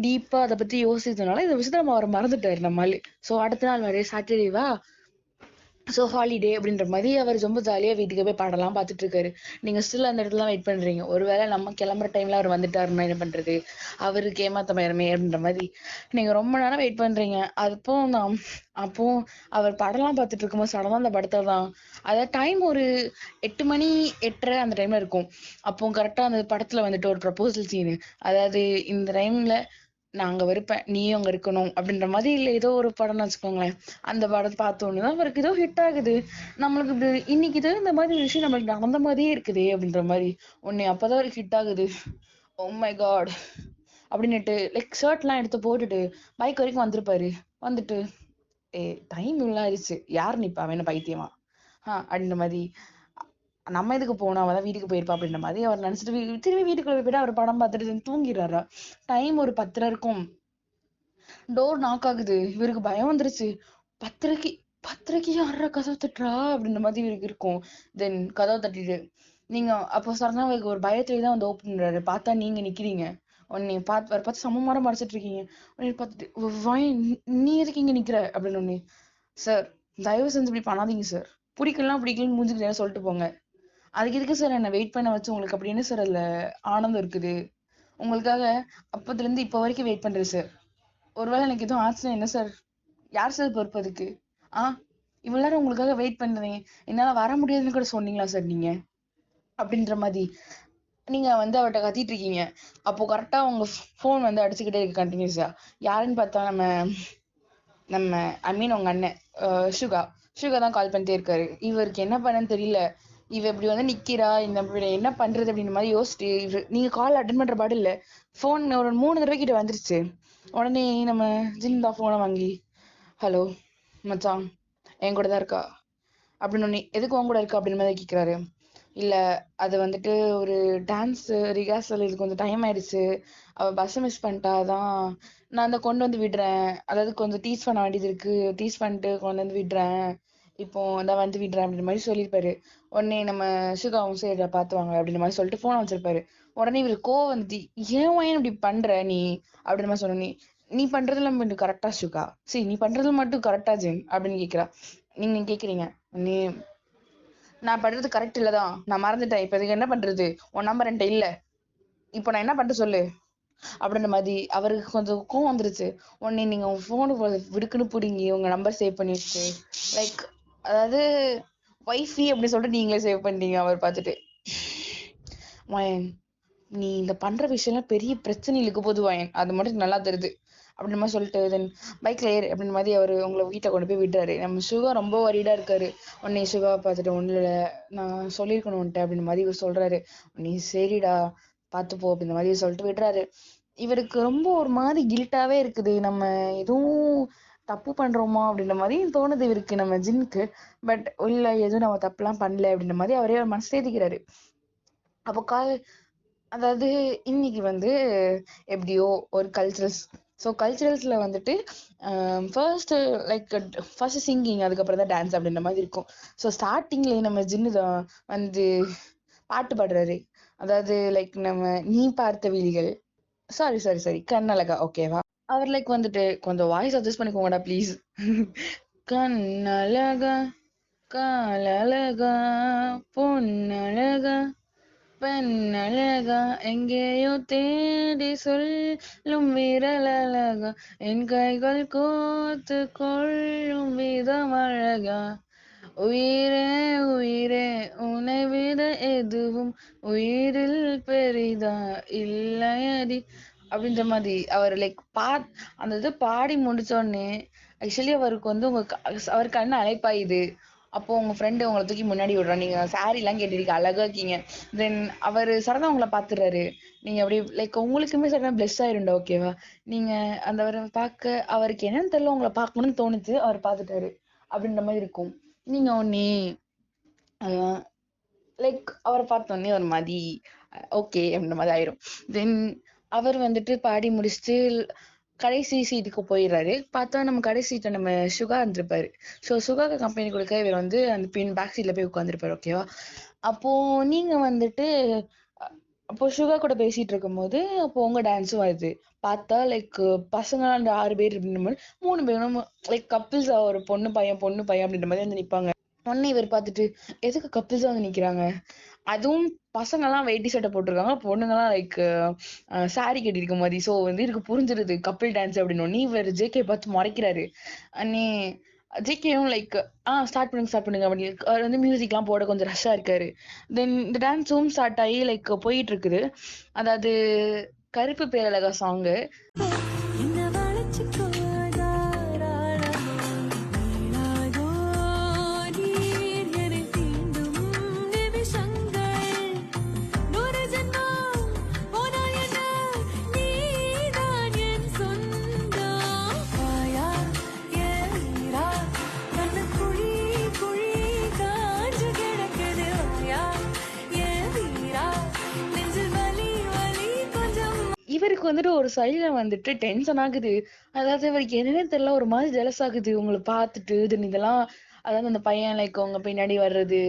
Speaker 1: டீப்பா அதை பத்தி யோசிச்சதுனால இந்த விஷயத்த நம்ம அவர் மறந்துட்டாரு நம்மளே. ஸோ அடுத்த நாள் வரைய சாட்டர்டேவா, ஸோ ஹாலிடே அப்படின்ற மாதிரி அவர் ரொம்ப ஜாலியாக வீட்டுக்கு போய் பாடலாம் பார்த்துட்டு இருக்காரு. நீங்கள் ஸ்டில் அந்த இடத்துல வெயிட் பண்ணுறீங்க. ஒருவேளை நம்ம கிளம்புற டைம்ல அவர் வந்துட்டாருன்னா என்ன பண்ணுறது, அவருக்கு ஏமாத்த மயமே அப்படின்ற மாதிரி நீங்கள் ரொம்ப நேரம் வெயிட் பண்ணுறீங்க. அப்போ அவர் படம்லாம் பார்த்துட்டு இருக்கும்போது சடனாக அந்த படத்தை தான், அதாவது டைம் ஒரு 8 மணி 8:30 அந்த டைம்ல இருக்கும். அப்போ கரெக்டாக அந்த படத்தில் வந்துட்டு ஒரு ப்ரப்போசல் சீனு, அதாவது இந்த டைம்ல நான் அங்க இருப்பேன் நீயும் அங்க இருக்கணும் அப்படின்ற மாதிரி இல்ல ஏதோ ஒரு படம்னு வச்சுக்கோங்களேன். அந்த படத்தை பார்த்தோன்னுதான் அவருக்கு ஏதோ ஹிட் ஆகுது. நம்மளுக்கு இப்படி இன்னைக்கு இது இந்த மாதிரி விஷயம் நம்மளுக்கு நடந்த மாதிரியே இருக்குதே அப்படின்ற மாதிரி ஒன்னு அப்பதான் அவருக்கு ஹிட் ஆகுது. ஓ மை காட் அப்படின்னுட்டு லைக் ஷர்ட் எல்லாம் எடுத்து போட்டுட்டு பைக் வரைக்கும் வந்திருப்பாரு. வந்துட்டு டைம் இவ்வளவு ஆயிடுச்சு, யார் நிப்பா வேணும் பைத்தியமா அப்படின்ற மாதிரி, நம்ம எதுக்கு போனோம் அவதான் வீட்டுக்கு போயிருப்பா அப்படின்ற மாதிரி அவர் நினைச்சிட்டு திரும்பி வீட்டுக்குள்ள போயிட்டு அவர் படம் பார்த்துட்டு தூங்கிடுறாரா. டைம் ஒரு 10:30 இருக்கும். டோர் நாக் ஆகுது. இவருக்கு பயம் வந்துருச்சு. 10:30க்கு 10:30க்கு யாரா கதவு தட்டுறா அப்படின்ற மாதிரி இவருக்கு இருக்கும். தென் கதவு தட்டிட்டு நீங்க அப்போ சரணா ஒரு பயத்திலே தான் வந்து ஓப்பன் பண்றாரு. பார்த்தா நீங்க நிக்கிறீங்க. உன்னை பார்த்து சமமாரம் மறைச்சிட்டு இருக்கீங்க. உன்னை பார்த்துட்டு நீ எதுக்கு இங்க நிக்கிற அப்படின்னு ஒண்ணு. சார் தயவு செஞ்சு இப்படி பண்ணாதீங்க சார், பிடிக்கலாம் பிடிக்கலன்னு மூஞ்சுக்கு சொல்லிட்டு போங்க. அதுக்கு எதுக்கு சார் என்ன வெயிட் பண்ண வச்சு உங்களுக்கு அப்படின்னு சார் அதுல ஆனந்தம் இருக்குது. உங்களுக்காக அப்பத்துல இருந்து இப்ப வரைக்கும் வெயிட் பண்றேன் சார். ஒருவேளை எனக்கு எதுவும் ஆச்சுன்னா என்ன சார், யார் சார் பொறுப்பு அதுக்கு? இவ்வளவு நேரம் உங்களுக்காக வெயிட் பண்றேன், என்னால வர முடியாதுன்னு கூட சொன்னீங்களா சார் நீங்க அப்படின்ற மாதிரி நீங்க வந்து அவர்கிட்ட கத்திட்டு இருக்கீங்க. அப்போ கரெக்டா உங்க போன் வந்து அடிச்சுக்கிட்டே இருக்கு கண்டினியூஸா. யாருன்னு பார்த்தா நம்ம நம்ம ஐ மீன் உங்க அண்ணன் சுகா சுகா தான் கால் பண்ணிட்டே இருக்காரு. இவருக்கு என்ன பண்ணன்னு தெரியல. இவ இப்படி வந்து நிக்கிறா, இந்த என்ன பண்றது அப்படின்ற மாதிரி யோசிச்சுட்டு நீங்க கால் அட்டன் பண்ற பாடு இல்ல, போன் ஒரு 3 தடவை கிட்ட வந்துருச்சு. உடனே நம்ம ஜின் தான் போனை வாங்கி ஹலோ மச்சான் என் கூட தான் இருக்கா அப்படின்னு ஒண்ணு, எதுக்கு உன் கூட இருக்கா அப்படின்னு மாதிரி கேட்கிறாரு. இல்ல அது வந்துட்டு ஒரு டான்ஸ் ரிஹர்சல், இது கொஞ்சம் டைம் ஆயிடுச்சு, அவ பஸ் மிஸ் பண்ணிட்டாதான் நான் அந்த கொண்டு வந்து விடுறேன், அதாவது கொஞ்சம் டீச் பண்ண வேண்டியது இருக்கு, டீச் பண்ணிட்டு கொண்டு வந்து விடுறேன், இப்போ தான் வந்து விடுறேன் அப்படின்ற மாதிரி சொல்லியிருப்பாரு. உடனே நம்ம சுகாவும் சரி பாத்துவாங்க அப்படின்ற மாதிரி சொல்லிட்டு போன வச்சிருப்பாரு. உடனே இவரு கோவம் வந்துட்டு ஏன் இப்படி பண்ற நீ அப்படின்ற மாதிரி சொன்ன. நீ பண்றதுல மட்டும் கரெக்டா சுகா, சரி நீ பண்றதுல மட்டும் கரெக்டா ஜின் அப்படின்னு கேக்குறா. நீங்க கேக்குறீங்க நீ நான் பண்றது கரெக்ட் இல்லதான், நான் மறந்துட்டேன், இப்ப இதுக்கு என்ன பண்றது, உன் நம்பர் என்கிட்ட இல்ல, இப்போ நான் என்ன பண்ற சொல்லு அப்படின்ற மாதிரி அவருக்கு கொஞ்சம் கோவம் வந்துருச்சு. உடனே நீங்க உங்க போனு விடுக்குன்னு பிடிங்கி உங்க நம்பர் சேவ் பண்ணி வச்சு லைக் அதாவது வைஃபி அப்படின்னு சொல்லிட்டு நீங்களே சேவ் பண்ணிட்டீங்க. அவர் பார்த்துட்டு வயன் நீ இந்த பண்ற விஷயம்லாம் பெரிய பிரச்சனை இழுக்க போது வயன், அது மட்டும் நல்லா தெரியுது அப்படின்ற மாதிரி சொல்லிட்டு தென் பைக்ல ஏறு அப்படின்ற மாதிரி அவரு உங்களை வீட்டை கொண்டு போய் விடுறாரு. நம்ம சுகா ரொம்ப வரிடா இருக்காரு. உன்னை சுகா பார்த்துட்டு ஒண்ணு இல்ல நான் சொல்லியிருக்கணும்ன்ட்டு அப்படின்ற மாதிரி இவர் சொல்றாரு. நீ சரிடா பார்த்து போ அப்படின்ற மாதிரி சொல்லிட்டு விடுறாரு. இவருக்கு ரொம்ப ஒரு மாதிரி கில்ட்டாவே இருக்குது, நம்ம எதுவும் தப்பு பண்றோமா அப்படின்ற மாதிரி தோணுது இவருக்கு நம்ம ஜின்னுக்கு. பட் இல்ல எதுவும் நம்ம தப்புலாம் பண்ணல அப்படின்ற மாதிரி அவரே மனசு தேத்திக்கிறாரு. அப்போ அதாவது இன்னைக்கு வந்து எப்படியோ ஒரு கல்ச்சரல்ஸ், ஸோ கல்ச்சரல்ஸ்ல வந்துட்டு ஃபர்ஸ்ட் லைக் ஃபர்ஸ்ட் சிங்கிங், அதுக்கப்புறம் தான் டான்ஸ் அப்படின்ற மாதிரி இருக்கும். ஸோ ஸ்டார்டிங்ல நம்ம ஜின்னு தான் வந்து பாட்டு பாடுறாரு. அதாவது லைக் நம்ம நீ பார்த்த விழிகள், சாரி சாரி சாரி கண்ணழகா ஓகேவா. அவர் லைக் வந்துட்டு கொஞ்சம் வாய்ஸ் அட்ஜஸ்ட் பண்ணிக்கோங்கடா ப்ளீஸ். கண்ணழகா காலழகா பொன்னழகா பெண்ணழகா எங்கேயோ தேடி சொல்லும் விரலழகா என் கைகள் கோர்த்து கொள்ளும் விதம் அழகா உயிரே உயிரே உன்னை விட எதுவும் உயிரில் பெரிதா இல்லையடி அப்படின்ற மாதிரி அவர் லைக் அந்த இது பாடி முடிச்சோடனே ஆக்சுவலி அவருக்கு வந்து அவர் கண்ணு அழைப்பாயுது. அப்போ உங்க ஃப்ரெண்டு உங்களை தூக்கி முன்னாடி விடுறான், நீங்க சாரி எல்லாம் கேட்டிருக்க அழகா இருக்கீங்க. தென் அவர் சரதா உங்களை பாத்துறாரு. நீங்க அப்படி லைக் உங்களுக்குமே சடனா பிளஸ் ஆயிருண்டா. ஓகேவா? நீங்க அந்த பார்க்க அவருக்கு என்னன்னு தெரியல, உங்களை பார்க்கணும்னு தோணுச்சு, அவர் பார்த்துட்டாரு அப்படின்ற மாதிரி இருக்கும். நீங்க ஒன்னே லைக் அவரை பார்த்தோன்னே ஒரு மாதிரி ஓகே அப்படின்ற மாதிரி ஆயிரும். தென் அவர் வந்துட்டு பாடி முடிச்சுட்டு கடைசி சீட்டுக்கு போயிடுறாரு. பார்த்தா நம்ம கடைசி சீட்டை நம்ம சுகா இருந்திருப்பாரு. ஸோ சுகாக்கு கம்பெனி கொடுக்க இவர் வந்து அந்த பின் பேக் சீட்ல போய் உட்காந்துருப்பாரு. ஓகேவா? அப்போ நீங்க வந்துட்டு அப்போ சுகா கூட பேசிட்டு இருக்கும்போது அப்போ உங்க டான்ஸும் வருது. பார்த்தா லைக் பசங்க அந்த 6 பேர் அப்படின்ற மாதிரி 3 பேரும் லைக் கப்பிள்ஸ், ஒரு பொண்ணு பையன் பொண்ணு பையன் அப்படின்ற மாதிரி வந்து நிப்பாங்க. உடனே இவர் பார்த்துட்டு எதுக்கு கப்பிள்ஸா வந்து நிக்கிறாங்க, அதுவும் பசங்க எல்லாம் வேட்டி சட்டை போட்டிருக்காங்க, பொண்ணுங்க எல்லாம் லைக் சாரி கட்டிருக்க மாதிரி. சோ வந்து இதுக்கு புரிஞ்சிருது கப்பிள் டான்ஸ் அப்படின்னு. உடனே இவர் ஜேகே பார்த்து முறைக்கிறாரு. அண்ணே ஜேகேவும் லைக் ஸ்டார்ட் பண்ணுங்க அப்படின்னு அவர் வந்து மியூசிக் எல்லாம் போட கொஞ்சம் ரஷ்ஷா இருக்காரு. தென் இந்த டான்ஸும் ஸ்டார்ட் ஆகி லைக் போயிட்டு இருக்குது. அதாவது கருப்பு பேரழகா சாங்கு. இவருக்கு வந்துட்டு ஒரு சைடுல வந்துட்டு டென்ஷன் ஆகுது. அதாவது இவருக்கு என்னன்னு தெரியல, ஒரு மாதிரி ஜெலஸ் ஆகுது உங்களை பார்த்துட்டு. இதெல்லாம் அதாவது அந்த பையன் லைக் உங்க பின்னாடி வர்றது,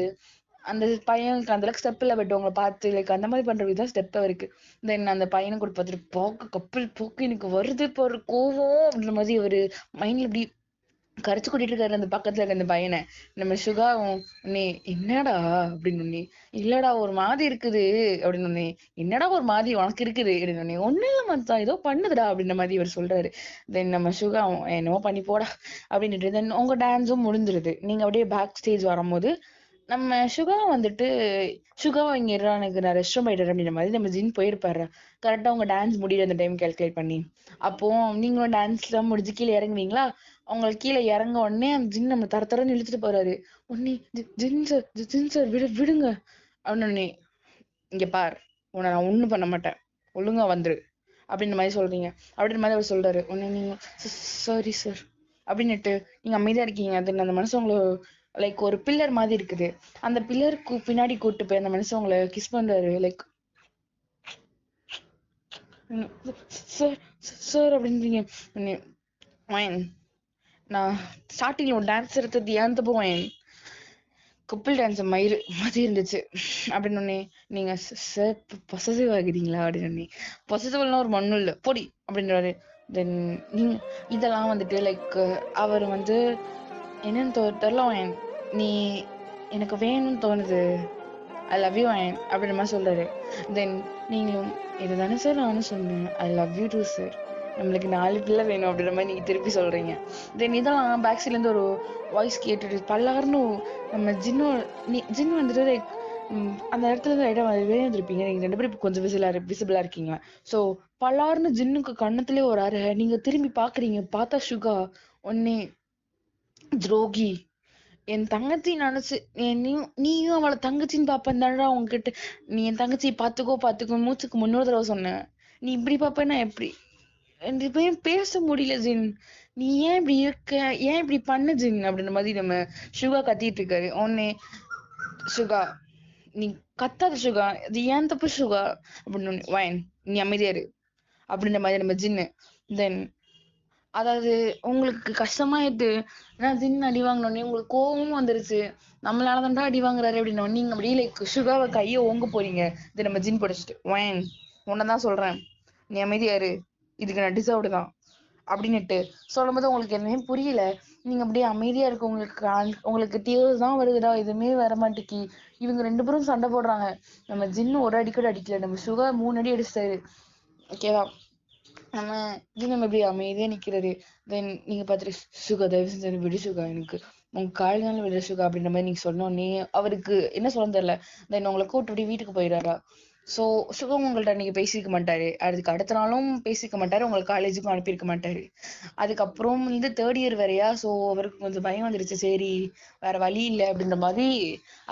Speaker 1: அந்த பையனுக்கு அந்த அளவுக்கு ஸ்டெப் இல்ல, பட் உங்களை பார்த்து லைக் அந்த மாதிரி பண்ற விதம் ஸ்டெப் இருக்கு. தென் அந்த பையனை கூட பார்த்துட்டு போக்கு கப்பல் போக்கு எனக்கு வருது இப்போ ஒரு கோவம் அப்படின்ற மாதிரி ஒரு மைண்ட்ல இப்படி கரைச்சு கூட்டிட்டு இருக்காரு அந்த பக்கத்துல இருக்க அந்த பையனை. நம்ம சுகாவும் நீ என்னடா அப்படின்னு, இல்லடா ஒரு மாதிரி இருக்குது அப்படின்னு, என்னடா ஒரு மாதிரி உனக்கு இருக்குது அப்படின்னு, ஒண்ணு இல்ல மச்சான் ஏதோ பண்ணுதுடா அப்படின்ற மாதிரி இவர் சொல்றாரு. தென் நம்ம சுகாவும் என்னமோ பண்ணி போடா அப்படின்ட்டு தென் உங்க டான்ஸும் முடிஞ்சிருது. நீங்க அப்படியே பேக் ஸ்டேஜ் வரும்போது நம்ம சுகா வந்துட்டு சுகாவா இங்க எனக்கு நான் ரெஸ்ட் ரூம் ஆயிடுறேன் அப்படின்ற மாதிரி நம்ம ஜின் போயிருப்பாரு. கரெக்டா உங்க டான்ஸ் முடியுற அந்த டைம் கால்குலேட் பண்ணி. அப்போ நீங்களும் டான்ஸ்லாம் முடிஞ்சு கீழே இறங்குவீங்களா? அவங்களுக்கு கீழே இறங்க உடனே அந்த ஜின் நம்ம தர தரன்னு இழுத்துட்டு போறாரு. உடனே ஜின் சார் விடுங்க அப்படின்னு. இங்க பார், உன்னை நான் ஒண்ணும் பண்ண மாட்டேன், ஒழுங்கா வந்துரு அப்படின்ற மாதிரி சொல்றீங்க. அப்படின்ற மாதிரி அவர் சொல்றாரு. உடனே நீங்க சாரி சார் அப்படின்னுட்டு நீங்க அமைதியா இருக்கீங்க. அது அந்த மனுஷன் உங்களை லைக் ஒரு பில்லர் மாதிரி இருக்குது, அந்த பில்லருக்கு பின்னாடி கூட்டு போய் அந்த மனுஷன் உங்களை கிஸ் பண்றாரு. லைக் சார் சார் அப்படின்றீங்க. நான் ஸ்டார்டிங்ல ஒரு டான்ஸ் எடுத்தது ஏன் போவேன், கப்பிள் டான்ஸ் மயிறு மாதிரி இருந்துச்சு அப்படின்னு. நீங்க சார் பொசசிவ் ஆகுறீங்களா அப்படின்னு. பொசசிவ்லாம் ஒரு மண்ணும் இல்லை பொடி அப்படின்றாரு. தென் நீங்க இதெல்லாம் வந்துட்டு லைக் அவர் வந்து என்னன்னு தெரியல, நீ எனக்கு வேணும்னு தோணுது, ஐ லவ் யூ அப்படின்ற மாதிரி சொல்றாரு. தென் நீங்களும் இதுதானே சார் நானும் சொன்னேன், I love you too sir, நம்மளுக்கு 4 பிள்ளை வேணும் அப்படின்ற மாதிரி நீங்க திருப்பி சொல்றீங்க. தென் இதெல்லாம் பேக் சைட்ல இருந்து ஒரு வாய்ஸ் கேட்டுட்டு பல்லாருன்னு நம்ம ஜின் வந்துட்டு லைக் அந்த இடத்துல இருந்து இடம் விழுந்திருப்பீங்க. நீங்க 2 பேரும் கொஞ்சம் விசிபிளா இருக்கீங்க. சோ பல்லாருன்னு ஜின்னுக்கு கண்ணத்திலே ஒரு அறை. நீங்க திரும்பி பாக்குறீங்க. பார்த்தா சுகா ஒன்னே துரோகி, என் தங்கச்சி நினைச்சு நீயும் அவளை தங்கச்சின்னு பாப்பேன்தானடா உங்ககிட்ட, நீ என் தங்கச்சி பாத்துக்கோ மூச்சுக்கு 300 தடவை சொன்ன, நீ இப்படி பாப்பேன்னா எப்படி? 2 பேரும் பேச முடியல ஜின், நீ ஏன் இப்படி இருக்க, ஏன் இப்படி பண்ண ஜின் அப்படின்ற மாதிரி நம்ம சுகா கத்திட்டு இருக்காரு. உடனே சுகா நீ கத்தாத சுகா, இது ஏன் தப்பு சுகா அப்படின்னு. வயன் நீ அமைதியாரு அப்படின்ற மாதிரி நம்ம ஜின்னு. தென் அதாவது உங்களுக்கு கஷ்டமாயிட்டு ஏன்னா ஜின் அடி வாங்கினோடனே உங்களுக்கு கோவமும் வந்துருச்சு, நம்மளாலதான்டா அடி வாங்குறாரு அப்படின்னா நீங்க அப்படியே லைக் சுகாவை கையை ஓங்க போறீங்க. இது நம்ம ஜின் படிச்சுட்டு வயன் உன்னதான் சொல்றேன், நீ அமைதியாரு, இதுக்கு நான் டிசர்வ்டு தான் அப்படின்னுட்டு சொல்லும் போது உங்களுக்கு எதுவுமே புரியல. நீங்க அப்படியே அமைதியா இருக்கு. உங்களுக்கு டியர்ஸ் தான் வருதுடா, எதுவுமே வர மாட்டேங்கி. இவங்க 2 பேரும் சண்டை போடுறாங்க. நம்ம ஜின்னு ஒரு அடி கூட அடிக்கல, நம்ம சுகா 3 அடி அடிச்சிட்டாரு. ஓகேவா? நம்ம எப்படி அமைதியா நிக்கிறாரு. தென் நீங்க பாத்துட்டு சுகா தயவு செஞ்சு விடு சுகா, எனக்கு உங்க கால்னால விடுற சுகா அப்படின்ற மாதிரி நீங்க சொன்னோடனே அவருக்கு என்ன சொல்ல தெரியல. தென் உங்களை கூப்பிட்டு வீட்டுக்கு போயிடுறாரா. சோ சுகம் உங்கள்ட்ட நீங்க பேசிக்க மாட்டாரு. அதுக்கு அடுத்த நாளும் பேசிக்க மாட்டாரு. உங்களை காலேஜுக்கும் அனுப்பியிருக்க மாட்டாரு. அதுக்கப்புறம் வந்து தேர்ட் இயர் வேறையா. சோ அவருக்கு கொஞ்சம் பயம் வந்துருச்சு. சரி வேற வழி இல்லை அப்படின்ற மாதிரி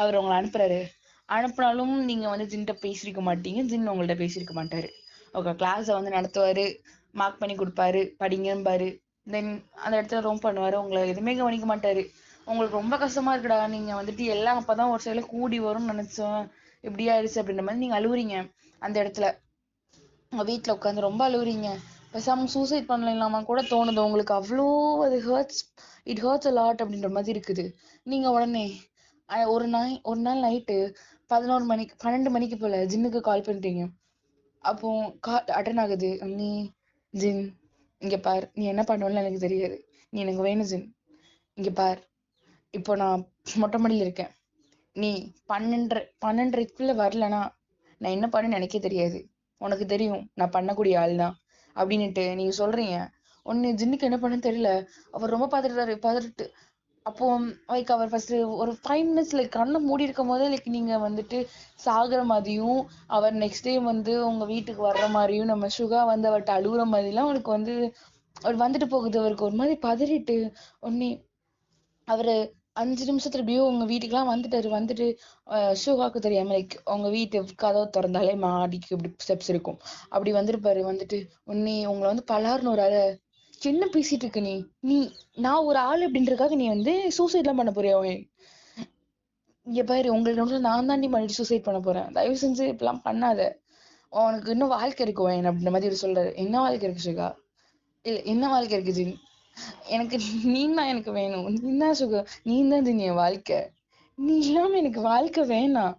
Speaker 1: அவர் உங்களை அனுப்புறாரு. அனுப்புனாலும் நீங்க வந்து ஜின்ட்ட பேசியிருக்க மாட்டீங்க. ஜின் உங்கள்ட்ட பேசியிருக்க மாட்டாரு. ஓகே, கிளாஸை வந்து நடத்துவாரு, மார்க் பண்ணி கொடுப்பாரு, படிங்கம்பாரு. தென் அந்த இடத்துல ரொம்ப பண்ணுவாரு. உங்களை எதுவுமே கவனிக்க மாட்டாரு. உங்களுக்கு ரொம்ப கஷ்டமா இருக்குடா. நீங்க வந்துட்டு எல்லாம் அப்பதான் ஒரு சைடுல கூடி வரும்னு நினைச்சோம், இப்படி ஆயிடுச்சு அப்படின்ற மாதிரி நீங்க அழுவுறீங்க. அந்த இடத்துல உங்க வீட்டுல உட்காந்து ரொம்ப அழுவுறீங்க. பேசாம சூசைட் பண்ணலாமா கூட தோணுது உங்களுக்கு. அவ்வளோ அது hurts, it hurts a lot அப்படின்ற மாதிரி இருக்குது. நீங்க உடனே ஒரு நாள் நைட்டு 11 மணிக்கு 12 மணிக்கு போல ஜின்னுக்கு கால் பண்றீங்க. அப்போ கால் அட்டன் ஆகுது. நீ ஜின், இங்க பார், நீ என்ன பண்ணுவன்னு எனக்கு தெரியாது, நீ எனக்கு வேணும் ஜின். இங்க பார், இப்போ நான் மொட்டை மாடியில இருக்கேன். நீ 12:30 வரலனா நான் என்ன பண்ணேன்னு எனக்கே தெரியாது. உனக்கு தெரியும் நான் பண்ணக்கூடிய ஆள் தான் அப்படின்னுட்டு நீங்க சொல்றீங்க. ஒன்னு ஜின்னுக்கு என்ன பண்ணன்னு தெரியல. அவர் ரொம்ப பதறிட்டு. அப்போ லைக் அவர் ஃபர்ஸ்ட் ஒரு 5 minutes லைக் கண்ணை மூடி இருக்கும் போதே லைக் நீங்க வந்துட்டு சாகுற மாதிரியும், அவர் நெக்ஸ்ட் டே வந்து உங்க வீட்டுக்கு வர்ற மாதிரியும், நம்ம சுகா வந்து அவர்கிட்ட அழுகுற மாதிரிலாம் அவருக்கு வந்து அவர் வந்துட்டு போகுது. அவருக்கு ஒரு மாதிரி பதறிட்டு உடனே அவரு 5 நிமிஷத்துல எப்படியோ உங்க வீட்டுக்குலாம் வந்துட்டு ஷூகாக்கு தெரியாம லைக் உங்க வீட்டு கதவை திறந்தாலே மாடிக்கு இப்படி ஸ்டெப்ஸ் இருக்கும். அப்படி வந்திருப்பாரு. வந்துட்டு உன்னை உங்களை வந்து பலார்னு ஒரு அறை. என்ன பேசிட்டு இருக்க நீ? நீ நான் ஒரு ஆள் அப்படின்றதுக்காக நீ வந்து சூசைட் எல்லாம் பண்ண போறியா? இங்க பாரு, உங்களுக்கு நான் தாண்டி பண்ணிட்டு சூசைட் பண்ண போறேன். தயவு செஞ்சு இப்பெல்லாம் பண்ணாத. உனக்கு இன்னும் வாழ்க்கை இருக்கு வேன் அப்படின்ற மாதிரி இவர் சொல்றாரு. என்ன வாழ்க்கை இருக்கு சுகா? இல்ல, என்ன வாழ்க்கை இருக்கு ஜின்? எனக்கு நீ தான் எனக்கு வேணும். நீ தான் சுகா, நீ தான் ஜின் என் வாழ்க்கை. நீ இல்லாம எனக்கு வாழ்க்கை வேணாம்.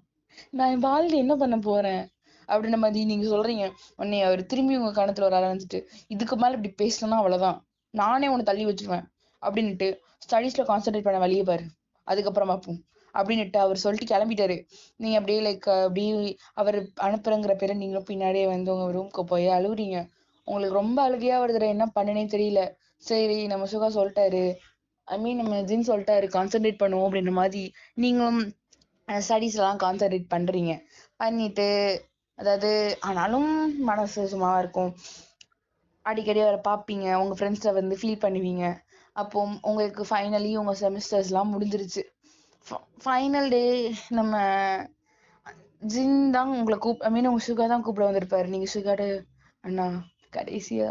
Speaker 1: நான் என் வாழ்க்கை என்ன பண்ண போறேன் அப்படின்ற மாதிரி நீங்க சொல்றீங்க. உடனே அவர் திரும்பி உங்க கணத்துல ஒரு ஆரம்பிச்சுட்டு, இதுக்கு மேல இப்படி பேசணும்னா அவ்வளவுதான், நானே உன்னை தள்ளி வச்சிருவேன் அப்படின்னுட்டு, ஸ்டடீஸ்ல கான்சென்ட்ரேட் பண்ண வழியை பாரு, அதுக்கப்புறமா போ அப்படின்னுட்டு அவர் சொல்லிட்டு கிளம்பிட்டாரு. நீங்க அப்படியே லைக் அப்படியே அவர் அனுப்புறங்கிற பேரை நீங்களும் பின்னாடியே வந்து உங்க ரூம்க்கு போய் அழுவுறீங்க. உங்களுக்கு ரொம்ப அழுகையா வருதுல, என்ன பண்ணனே தெரியல. சரி நம்ம சுகா சொல்லிட்டாரு, ஐ மீன் நம்ம ஜின் சொல்லிட்டாரு கான்சென்ட்ரேட் பண்ணுவோம் அப்படின்ற மாதிரி நீங்களும் ஸ்டடீஸ் எல்லாம் கான்சென்ட்ரேட் பண்றீங்க. பண்ணிட்டு அதாவது ஆனாலும் மனசு சும்மா இருக்கும். அடிக்கடி அவரை பார்ப்பீங்க, உங்க ஃப்ரெண்ட்ஸை வந்து ஃபீல் பண்ணுவீங்க. அப்போ உங்களுக்கு ஃபைனலி உங்க செமிஸ்டர்ஸ் எல்லாம் முடிஞ்சிருச்சு. ஃபைனல் டே நம்ம ஜின் தான் உங்களை ஐ மீன் உங்க சுகா தான் கூப்பிட வந்திருப்பாரு. நீங்க சுகாட அண்ணா கடைசியா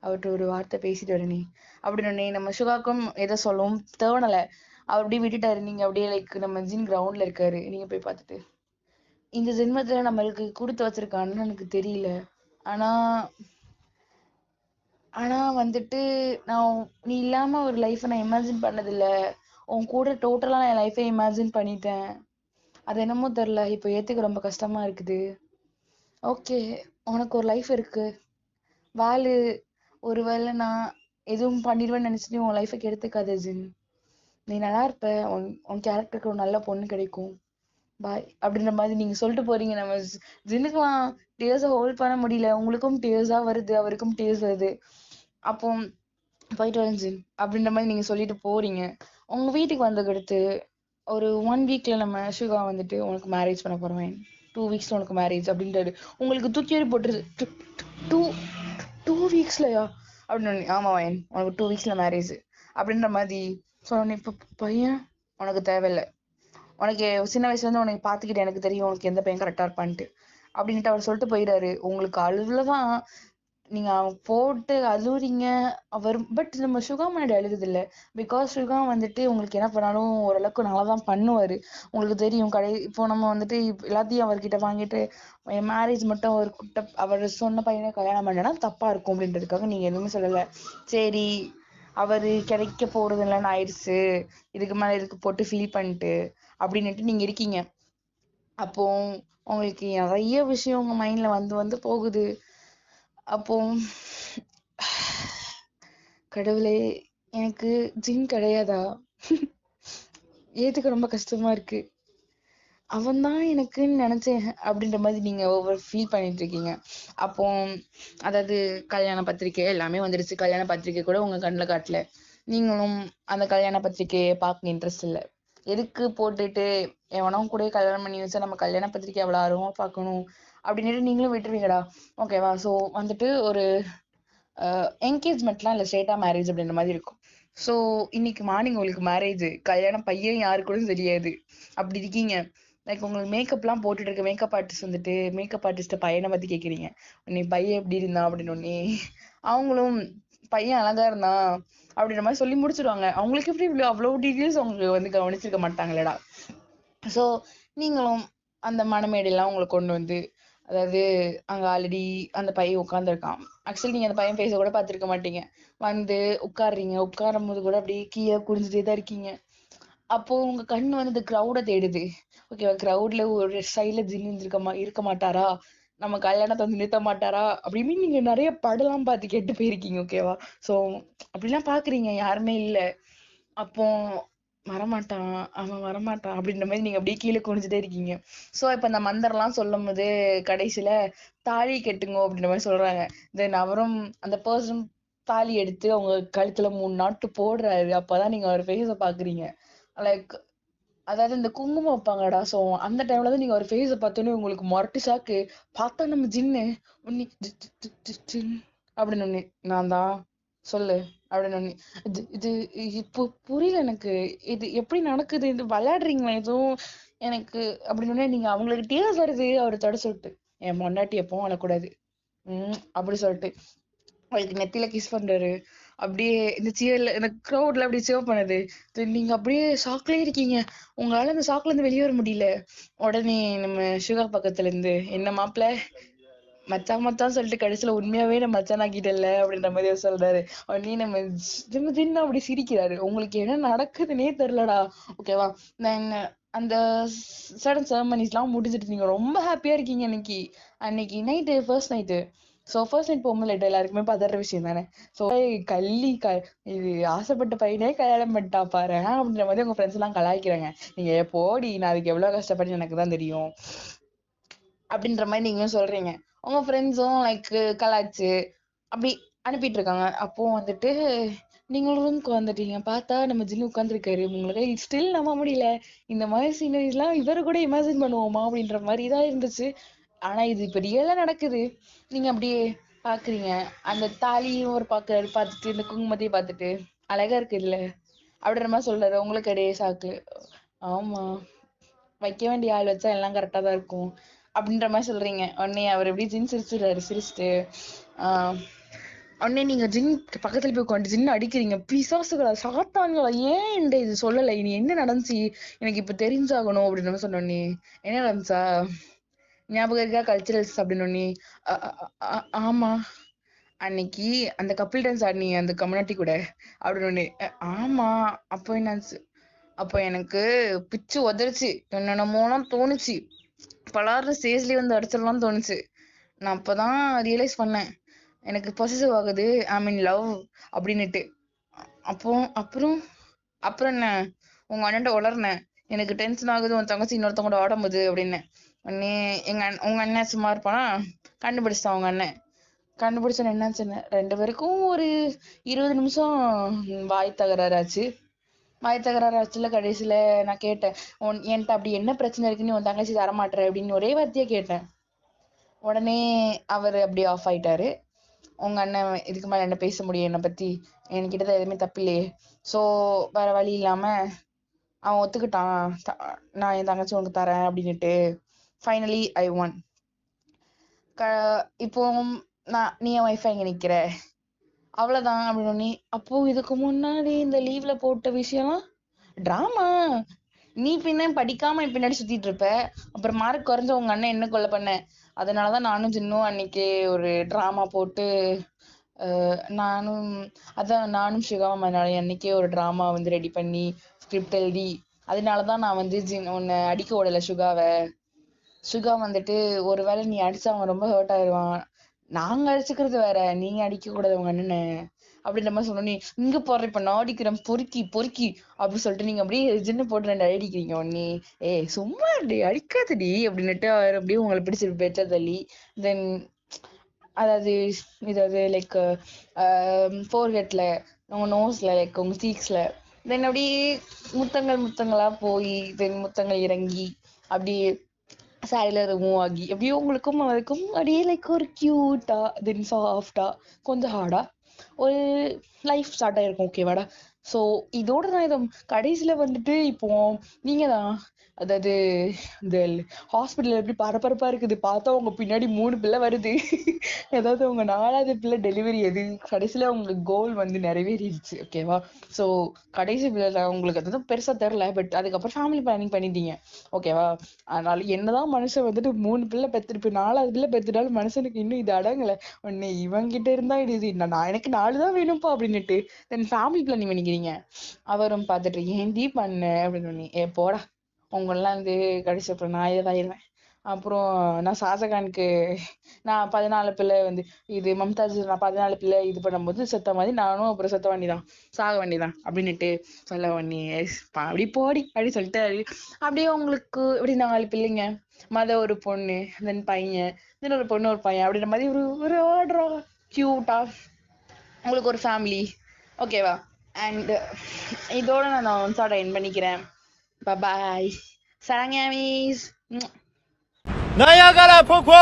Speaker 1: அவர்கிட்ட ஒரு வார்த்தை பேசிட்டு வரனே அப்படின்னு நம்ம சுகாக்கும் எதை சொல்லவும் தோணல. அவர் அப்படியே விட்டுட்டாரு. நீங்க அப்படியே லைக் நம்ம ஜின் கிரவுண்ட்ல இருக்காரு. நீங்க போய் பார்த்துட்டு, இந்த ஜென்மத்துல நம்மளுக்கு கொடுத்து வச்சிருக்கான்னு எனக்கு தெரியல. ஆனா ஆனா வந்துட்டு நான் நீ இல்லாம ஒரு லைஃப் நான் இமேஜின் பண்ணதில்ல. உன் கூட டோட்டலா நான் என் லைஃபை இமேஜின் பண்ணிட்டேன். அது என்னமோ தெரியல, இப்போ ஏத்துக்க ரொம்ப கஷ்டமா இருக்குது. ஓகே, உனக்கு ஒரு லைஃப் இருக்கு, வாழு. ஒருவேளை நான் எதுவும் பண்ணிடுவேன்னு நினைச்சிட்டு உன் லைஃபை கெடுத்துக்காத ஜின். நீ நல்லா இருப்ப. உன் கேரக்டருக்கு ஒரு நல்ல பொண்ணு கிடைக்கும். பாய் அப்படின்ற மாதிரி நீங்க சொல்லிட்டு போறீங்க. நம்ம ஜின்னுக்குலாம் டேர்ஸை ஹோல்ட் பண்ண முடியல. உங்களுக்கும் டேர்ஸா வருது, அவருக்கும் டேர்ஸ் வருது. அப்போ போயிட்டு வரேன் ஜின் அப்படின்ற மாதிரி நீங்க சொல்லிட்டு போறீங்க. உங்க வீட்டுக்கு வந்ததுக்கு அடுத்து ஒரு 1 வீக்ல நம்ம சுகா வந்துட்டு உனக்கு மேரேஜ் பண்ண போறேன், 2 வீக்ஸ்ல உனக்கு மேரேஜ் அப்படின்றாரு. உங்களுக்கு தூக்கி எறி போட்டுருது. டூ 2 வீக்ஸ்லயா அப்படின்னு. ஆமா வயன், உனக்கு 2 வீக்ஸ்ல மேரேஜ் அப்படின்ற மாதிரி சொன்னோன்னே, இப்ப பையன் உனக்கு தேவையில்லை. உனக்கு சின்ன வயசுல இருந்து உனக்கு பாத்துக்கிட்டு எனக்கு தெரியும் உனக்கு எந்த பையன் கரெக்டா இருப்பான்ட்டு அப்படின்ட்டு அவர் சொல்லிட்டு போயிடாரு. உங்களுக்கு அழுதுலதான் நீங்க போட்டு அழுவுறீங்க. அவர் பட் நம்ம சுகா முன்னாடி அழுகுது இல்ல. பிகாஸ் சுகா வந்துட்டு உங்களுக்கு என்ன பண்ணாலும் ஓரளவுக்கு நல்லாதான் பண்ணுவாரு. உங்களுக்கு தெரியும் இப்போ நம்ம வந்துட்டு எல்லாத்தையும் அவர்கிட்ட வாங்கிட்டு என் மேரேஜ் மட்டும் ஒரு அவர் சொன்ன பையனை கல்யாணம் பண்ணனா தப்பா இருக்கும் அப்படின்றதுக்காக நீங்க எதுவுமே சொல்லல. சரி அவரு கிடைக்க போறது இல்லைன்னு ஆயிடுச்சு, இதுக்கு மேல இதுக்கு போட்டு ஃபீல் பண்ணிட்டு அப்படின்னுட்டு நீங்க இருக்கீங்க. அப்போ உங்களுக்கு நிறைய விஷயம் உங்க மைண்ட்ல வந்து வந்து போகுது. அப்போ கடவுளே, எனக்கு ஜின் கிடையாதா? ஏத்துக்க ரொம்ப கஷ்டமா இருக்கு. அவன் தான் எனக்குன்னு நினைச்சேன் அப்படின்ற மாதிரி நீங்க ஓவர் ஃபீல் பண்ணிட்டு இருக்கீங்க. அப்போ அதாவது கல்யாண பத்திரிக்கை எல்லாமே வந்துருச்சு. கல்யாண பத்திரிக்கை கூட உங்க கண்ணுல காட்டல. நீங்களும் அந்த கல்யாண பத்திரிக்கையை பார்க்க இன்ட்ரெஸ்ட் இல்லை. எதுக்கு போட்டுட்டு எவனோ கூட கல்யாணம் பண்ணி வச்சா நம்ம கல்யாண பத்திரிக்கை எவ்வளவு ஆர்வமா பார்க்கணும் அப்படின்னுட்டு நீங்களும் விட்டுருவீங்கடா. ஓகேவா? ஸோ வந்துட்டு ஒரு என்கேஜ்மெண்ட்லாம் இல்லை, ஸ்ட்ரெயிட்டா மேரேஜ் அப்படின்ற மாதிரி இருக்கும். ஸோ இன்னைக்கு மார்னிங் உங்களுக்கு மேரேஜ், கல்யாணம் பையன் யாரு கூட தெரியாது, அப்படி இருக்கீங்க. லைக் உங்களுக்கு மேக்கப்லாம் போட்டுட்டு இருக்க மேக்கப் ஆர்டிஸ்ட் வந்துட்டு மேக்கப் ஆர்டிஸ்ட பையனை பத்தி கேட்குறீங்க. நீ பையன் எப்படி இருந்தான் அப்படின்னு உடனே அவங்களும் பையன் அழகா இருந்தான் அப்படின்ற மாதிரி சொல்லி முடிச்சிருவாங்க. அவங்களுக்கு எப்படி இவ்வளோ அவ்வளோ டீட்டெயில்ஸ் அவங்க வந்து கவனிச்சிருக்க மாட்டாங்களேடா. ஸோ நீங்களும் அந்த மணமேடையெல்லாம் உங்களை கொண்டு வந்து, அதாவது அங்க ஆல்ரெடி அந்த பையன் உட்காந்துருக்கான். ஆக்சுவலி நீங்க அந்த பையன் பேச கூட பார்த்துருக்க மாட்டீங்க. வந்து உட்காடுறீங்க, உட்காரும் போது கூட அப்படியே கீழே குடிஞ்சிட்டே தான் இருக்கீங்க. அப்போ உங்க கண்ணு வந்து இந்த க்ரௌட தேடுது. ஓகேவா? க்ரௌட்ல ஒரு சைட்ல ஜின்னு இருக்க மாட்டாரா, நம்ம கல்யாணத்தை வந்து நிறுத்த மாட்டாரா அப்படின்னு நீங்க நிறைய படம்லாம் பார்த்து கெட்டு போயிருக்கீங்க. ஓகேவா? ஸோ அப்படிலாம் பாக்குறீங்க, யாருமே இல்ல. அப்போ வரமாட்டான், அவன் வரமாட்டான் அப்படின்ற மாதிரி நீங்க அப்படியே கீழே குனிஞ்சுட்டே இருக்கீங்க. சோ இப்ப இந்த மந்திரம்லாம் சொல்லும் போது கடைசியில தாலி கட்டுங்க அப்படின்ற மாதிரி சொல்றாங்க. தென் அவரும் அந்த பர்சன் தாலி எடுத்து அவங்க கழுத்துல 3 நாட்டு போடுறாரு. அப்பதான் நீங்க அவர் ஃபேஸ பாக்குறீங்க. லைக் அதாவது இந்த குங்குமம் வைப்பாங்கடா. சோ அந்த டைம்ல தான் நீங்க ஒரு ஃபேஸ பார்த்தோன்னே உங்களுக்கு மொரட்டு ஷாக்கு. பார்த்தா நம்ம ஜின்னு உன்னி அப்படின்னு ஒண்ணு, நான் தான், சொல்லு அப்படின்னு ஒண்ணு. இது இது இப்போ புரியல எனக்கு, இது எப்படி நடக்குது, இது விளையாடுறீங்களா எதுவும் எனக்கு அப்படின்னு நீங்க அவங்களுக்கு டீஸ் வருது. அவரு தட சொல்லிட்டு, என் பொண்டாட்டி எப்பவும் அழக்கூடாது அப்படி சொல்லிட்டு அவளுக்கு நெத்தியில கிஸ் பண்றாரு. அப்படியே இந்த சியர்ல இந்த க்ரௌட்ல அப்படியே சேவ் பண்ணுது. நீங்க அப்படியே ஷாக்லயே இருக்கீங்க. உங்களால அந்த ஷாக்ல இருந்து வெளியே வர முடியல. உடனே நம்ம சுகா பக்கத்துல இருந்து, என்ன மாப்பிள்ள மச்சான் மச்சான் சொல்லிட்டு கடைசியில உண்மையாவே நம்ம மச்சான் ஆக்கிட்டல அப்படின்ற மாதிரி அவர் சொல்றாரு. உடனே நம்ம தின்னு அப்படி சிரிக்கிறாரு. உங்களுக்கு என்ன நடக்குதுன்னே தெரியலடா. ஓகேவா? நான் அந்த சடன் செரமனிஸ் எல்லாம் முடிஞ்சிட்டு நீங்க ரொம்ப ஹாப்பியா இருக்கீங்க இன்னைக்கு. அன்னைக்கு night first night. So first night போகும்போது லைட் எல்லாருக்குமே பதற விஷயம் தானே. சோ கள்ளி இது ஆசைப்பட்ட பையனே கல்யாணம் பண்ணிட்டா பாரு அப்படின்ற மாதிரி உங்க ஃப்ரெண்ட்ஸ் எல்லாம் கலாய்க்கிறாங்க. நீங்க போடி, நான் அதுக்கு எவ்வளவு கஷ்டப்பட்டு எனக்கு தான் தெரியும் அப்படின்ற மாதிரி நீங்களும் சொல்றீங்க. உங்க ஃப்ரெண்ட்ஸும் லைக் கலாய்ச்சு அப்படி அனுப்பிட்டு இருக்காங்க. அப்போ வந்துட்டு நீங்களும் ரூம்க்கு வந்துட்டீங்க. பார்த்தா நம்ம ஜின்னு உட்காந்துருக்காரு. உங்களுக்கு ஸ்டில் நம்ப முடியல. இந்த மாதிரி சீனரிஸ் எல்லாம் இவரு கூட இமேஜின் பண்ணுவோமா அப்படின்ற மாதிரி தான் இருந்துச்சு. ஆனா இது இப்ப ரியலா நடக்குது. நீங்க அப்படியே பாக்குறீங்க. அந்த தாலியும் ஒரு பாக்குறாரு, பார்த்துட்டு இந்த குங்குமத்தையும் பார்த்துட்டு அழகா இருக்கு இல்ல அப்படின்ற மாதிரி சொல்றாரு. உங்களுக்கு இடையே சாக்கு. ஆமா, வைக்க வேண்டிய ஆள் வச்சா எல்லாம் கரெக்டா தான் இருக்கும் அப்படின்ற மாதிரி சொல்றீங்க. உடனே அவர் எப்படி ஜின் சிரிச்சுறாரு. சிரிச்சுட்டு ஆஹ் உடனே நீங்க ஜின் பக்கத்துல போய் உட்காந்து ஜின் அடிக்கிறீங்க. பிசாசுகளா, சாத்தான்களா, ஏன் இந்த இது சொல்லலை, நீ என்ன நடந்துச்சு எனக்கு இப்ப தெரிஞ்சாகணும் அப்படின்னு சொன்னோன்னே, என்ன நடந்துச்சா ஞாபகம் இருக்கா கல்ச்சரல்ஸ் அப்படின்னு. ஆமா, அன்னைக்கு அந்த கப்பிள் டான்ஸ் ஆடினீங்க அந்த கம்யூனிட்டி கூட அப்படின்னு. ஆமா, அப்போ என்னாச்சு? அப்போ எனக்கு பிச்சு உதறிச்சு, என்னென்னமோலாம் தோணுச்சு. பலாறு ஸ்டேஜ்லயே வந்து அடிச்சிடலாம்னு தோணுச்சு. நான் அப்பதான் ரியலைஸ் பண்ணேன், எனக்கு பொசசிவ் ஆகுது, ஐ மீன் லவ் அப்படின்னுட்டு. அப்போ அப்புறம் அப்புறம் என்ன, உங்க அண்ணன்ட்ட உளர்னேன், எனக்கு டென்ஷன் ஆகுது உன் தங்கச்சி இன்னொருத்தவங்க கூட ஆடும்போது அப்படின்னு. உடனே உங்க அண்ணன் சும்மா இருப்பானா, கண்டுபிடிச்சிட்டான் உங்க அண்ணன். கண்டுபிடிச்சா என்னாச்சுன்னு, 2 பேருக்கும் ஒரு 20 நிமிஷம் வாய் தகராறு ஆச்சு. வாய் தகராறு ஆச்சுல. கடைசியில நான் கேட்டேன், என்கிட்ட அப்படி என்ன பிரச்சனை இருக்குன்னு உன் தங்கச்சி தரமாட்டேற அப்படின்னு ஒரே வார்த்தையா கேட்டேன். உடனே அவரு அப்படி ஆஃப் ஆயிட்டாரு. உங்க அண்ணன் இதுக்கு மேல என்ன பேச முடியும் என்னை பத்தி, என்கிட்ட எதுவுமே தப்பில்லையே. சோ வேற வழி இல்லாம அவன் ஒத்துக்கிட்டான், நான் என் தங்கச்சி உனக்கு தரேன் அப்படின்னுட்டு. Finally I one. இப்போ நீ என் ஒய்ஃபா இங்க நிக்கிற, அவ்வளவுதான் அப்படின்னு. அப்போ இதுக்கு முன்னாடி இந்த லீவ்ல போட்ட விஷயம்லாம் டிராமா. நீ பின்ன படிக்காம பின்னாடி சுத்திட்டு இருப்ப, அப்புறம் மார்க் குறைஞ்ச உங்க அண்ணன் என்ன கொலை பண்ண. அதனாலதான் நானும் சின்னும் அன்னைக்கு ஒரு டிராமா போட்டு நானும் நானும் சிகாவும் அன்னைக்கே ஒரு டிராமா வந்து ரெடி பண்ணி ஸ்கிரிப்ட் எழுதி, அதனாலதான் நான் வந்து உன்னை அடிக்க விடல சுகாவை. சுகா வந்துட்டு ஒருவேளை நீ அடிச்சா அவன் ரொம்ப ஹர்ட் ஆயிடுவான், நாங்க அடிச்சுக்கிறது வேற, நீங்க அடிக்க கூடாது உங்க அண்ணனை அப்படின்ற மாதிரி சொன்னோன்னே, இங்க போடுற இப்ப நான் அடிக்கிறேன் பொறுக்கி பொறுக்கி அப்படின்னு சொல்லிட்டு நீங்க அப்படியே ஜின்னு போட்டு 2 அடிக்கிறீங்க. உடனே சும்மா அடி அடிக்காதடி அப்படின்னுட்டு அவர் அப்படியே உங்களை பிடிச்சிட்டு பேச்சா தள்ளி தென் அதாவது இதாவது லைக் ஃபோர்ஹெட்ல, உங்க நோஸ்ல, லைக் உங்க சீக்ஸ்ல, தென் அப்படியே முத்தங்கள் முத்தங்களா போய் தென் முத்தங்கள் இறங்கி அப்படியே சாரில ரிமூவ் ஆகி அப்படியே உங்களுக்கும் அவருக்கும் அப்படியே லைக் ஒரு கியூட்டா தென் சாஃப்டா கொஞ்சம் ஹார்டா ஒரு லைஃப் ஸ்டார்ட் ஆயிருக்கும். ஓகேவாடா? ஸோ இதோட நான் இதை கடைசியில வந்துட்டு இப்போ நீங்க தான் அதாவது இந்த ஹாஸ்பிட்டல் எப்படி பரபரப்பா இருக்குது பார்த்தா உங்க பின்னாடி 3 பிள்ளை வருது. ஏதாவது உங்க 4வது பிள்ளை டெலிவரி எது கடைசியில உங்களுக்கு கோல் வந்து நிறைவேறிடுச்சு. ஓகேவா? ஸோ கடைசி பிள்ளை உங்களுக்கு அதுதான் பெருசா தெரில, பட் அதுக்கப்புறம் ஃபேமிலி பிளானிங் பண்ணிட்டீங்க. ஓகேவா? அதனால என்னதான் மனுஷன் வந்துட்டு 3 பிள்ளை பெத்திருப்பு 4வது பிள்ளை பெத்துட்டாலும் மனுஷனுக்கு இன்னும் இது அடங்கல. உடனே இவங்கிட்ட இருந்தா இது நான் எனக்கு 4 தான் வேணும்ப்பா அப்படின்னுட்டு தென் ஃபேமிலி பிளானிங் பண்ணிக்கிறீங்க. அவரும் பார்த்துட்டு ஏன்டி பண்ண அப்படின்னு, ஏ போடா உங்களெல்லாம் வந்து கடைசி அப்புறம் நான் இதாயிருவேன். அப்புறம் நான் ஷாஜகானுக்கு நான் 14 பிள்ளை வந்து இது மம்தாஜ் நான் 14 பிள்ளை இது பண்ணும்போது செத்த மாதிரி நானும் அப்புறம் செத்த வேண்டிதான் சாக வேண்டிதான் அப்படின்னுட்டு சொல்ல வேண்டி அப்படி போடி அப்படி சொல்லிட்டு அப்படியே உங்களுக்கு இப்படி 4 பிள்ளைங்க, ஒரு பொண்ணு தென் பையன், தென் ஒரு பொண்ணு ஒரு பையன் அப்படின்ற மாதிரி ஒரு ஒரு ஆர்டரா கியூட்டா உங்களுக்கு ஒரு ஃபேமிலி. ஓகேவா? அண்ட் இதோட நான் ஒன்ஸோட என் பண்ணிக்கிறேன். பாய் சாரங்யாமீஸ்.
Speaker 2: 나야가라 포코!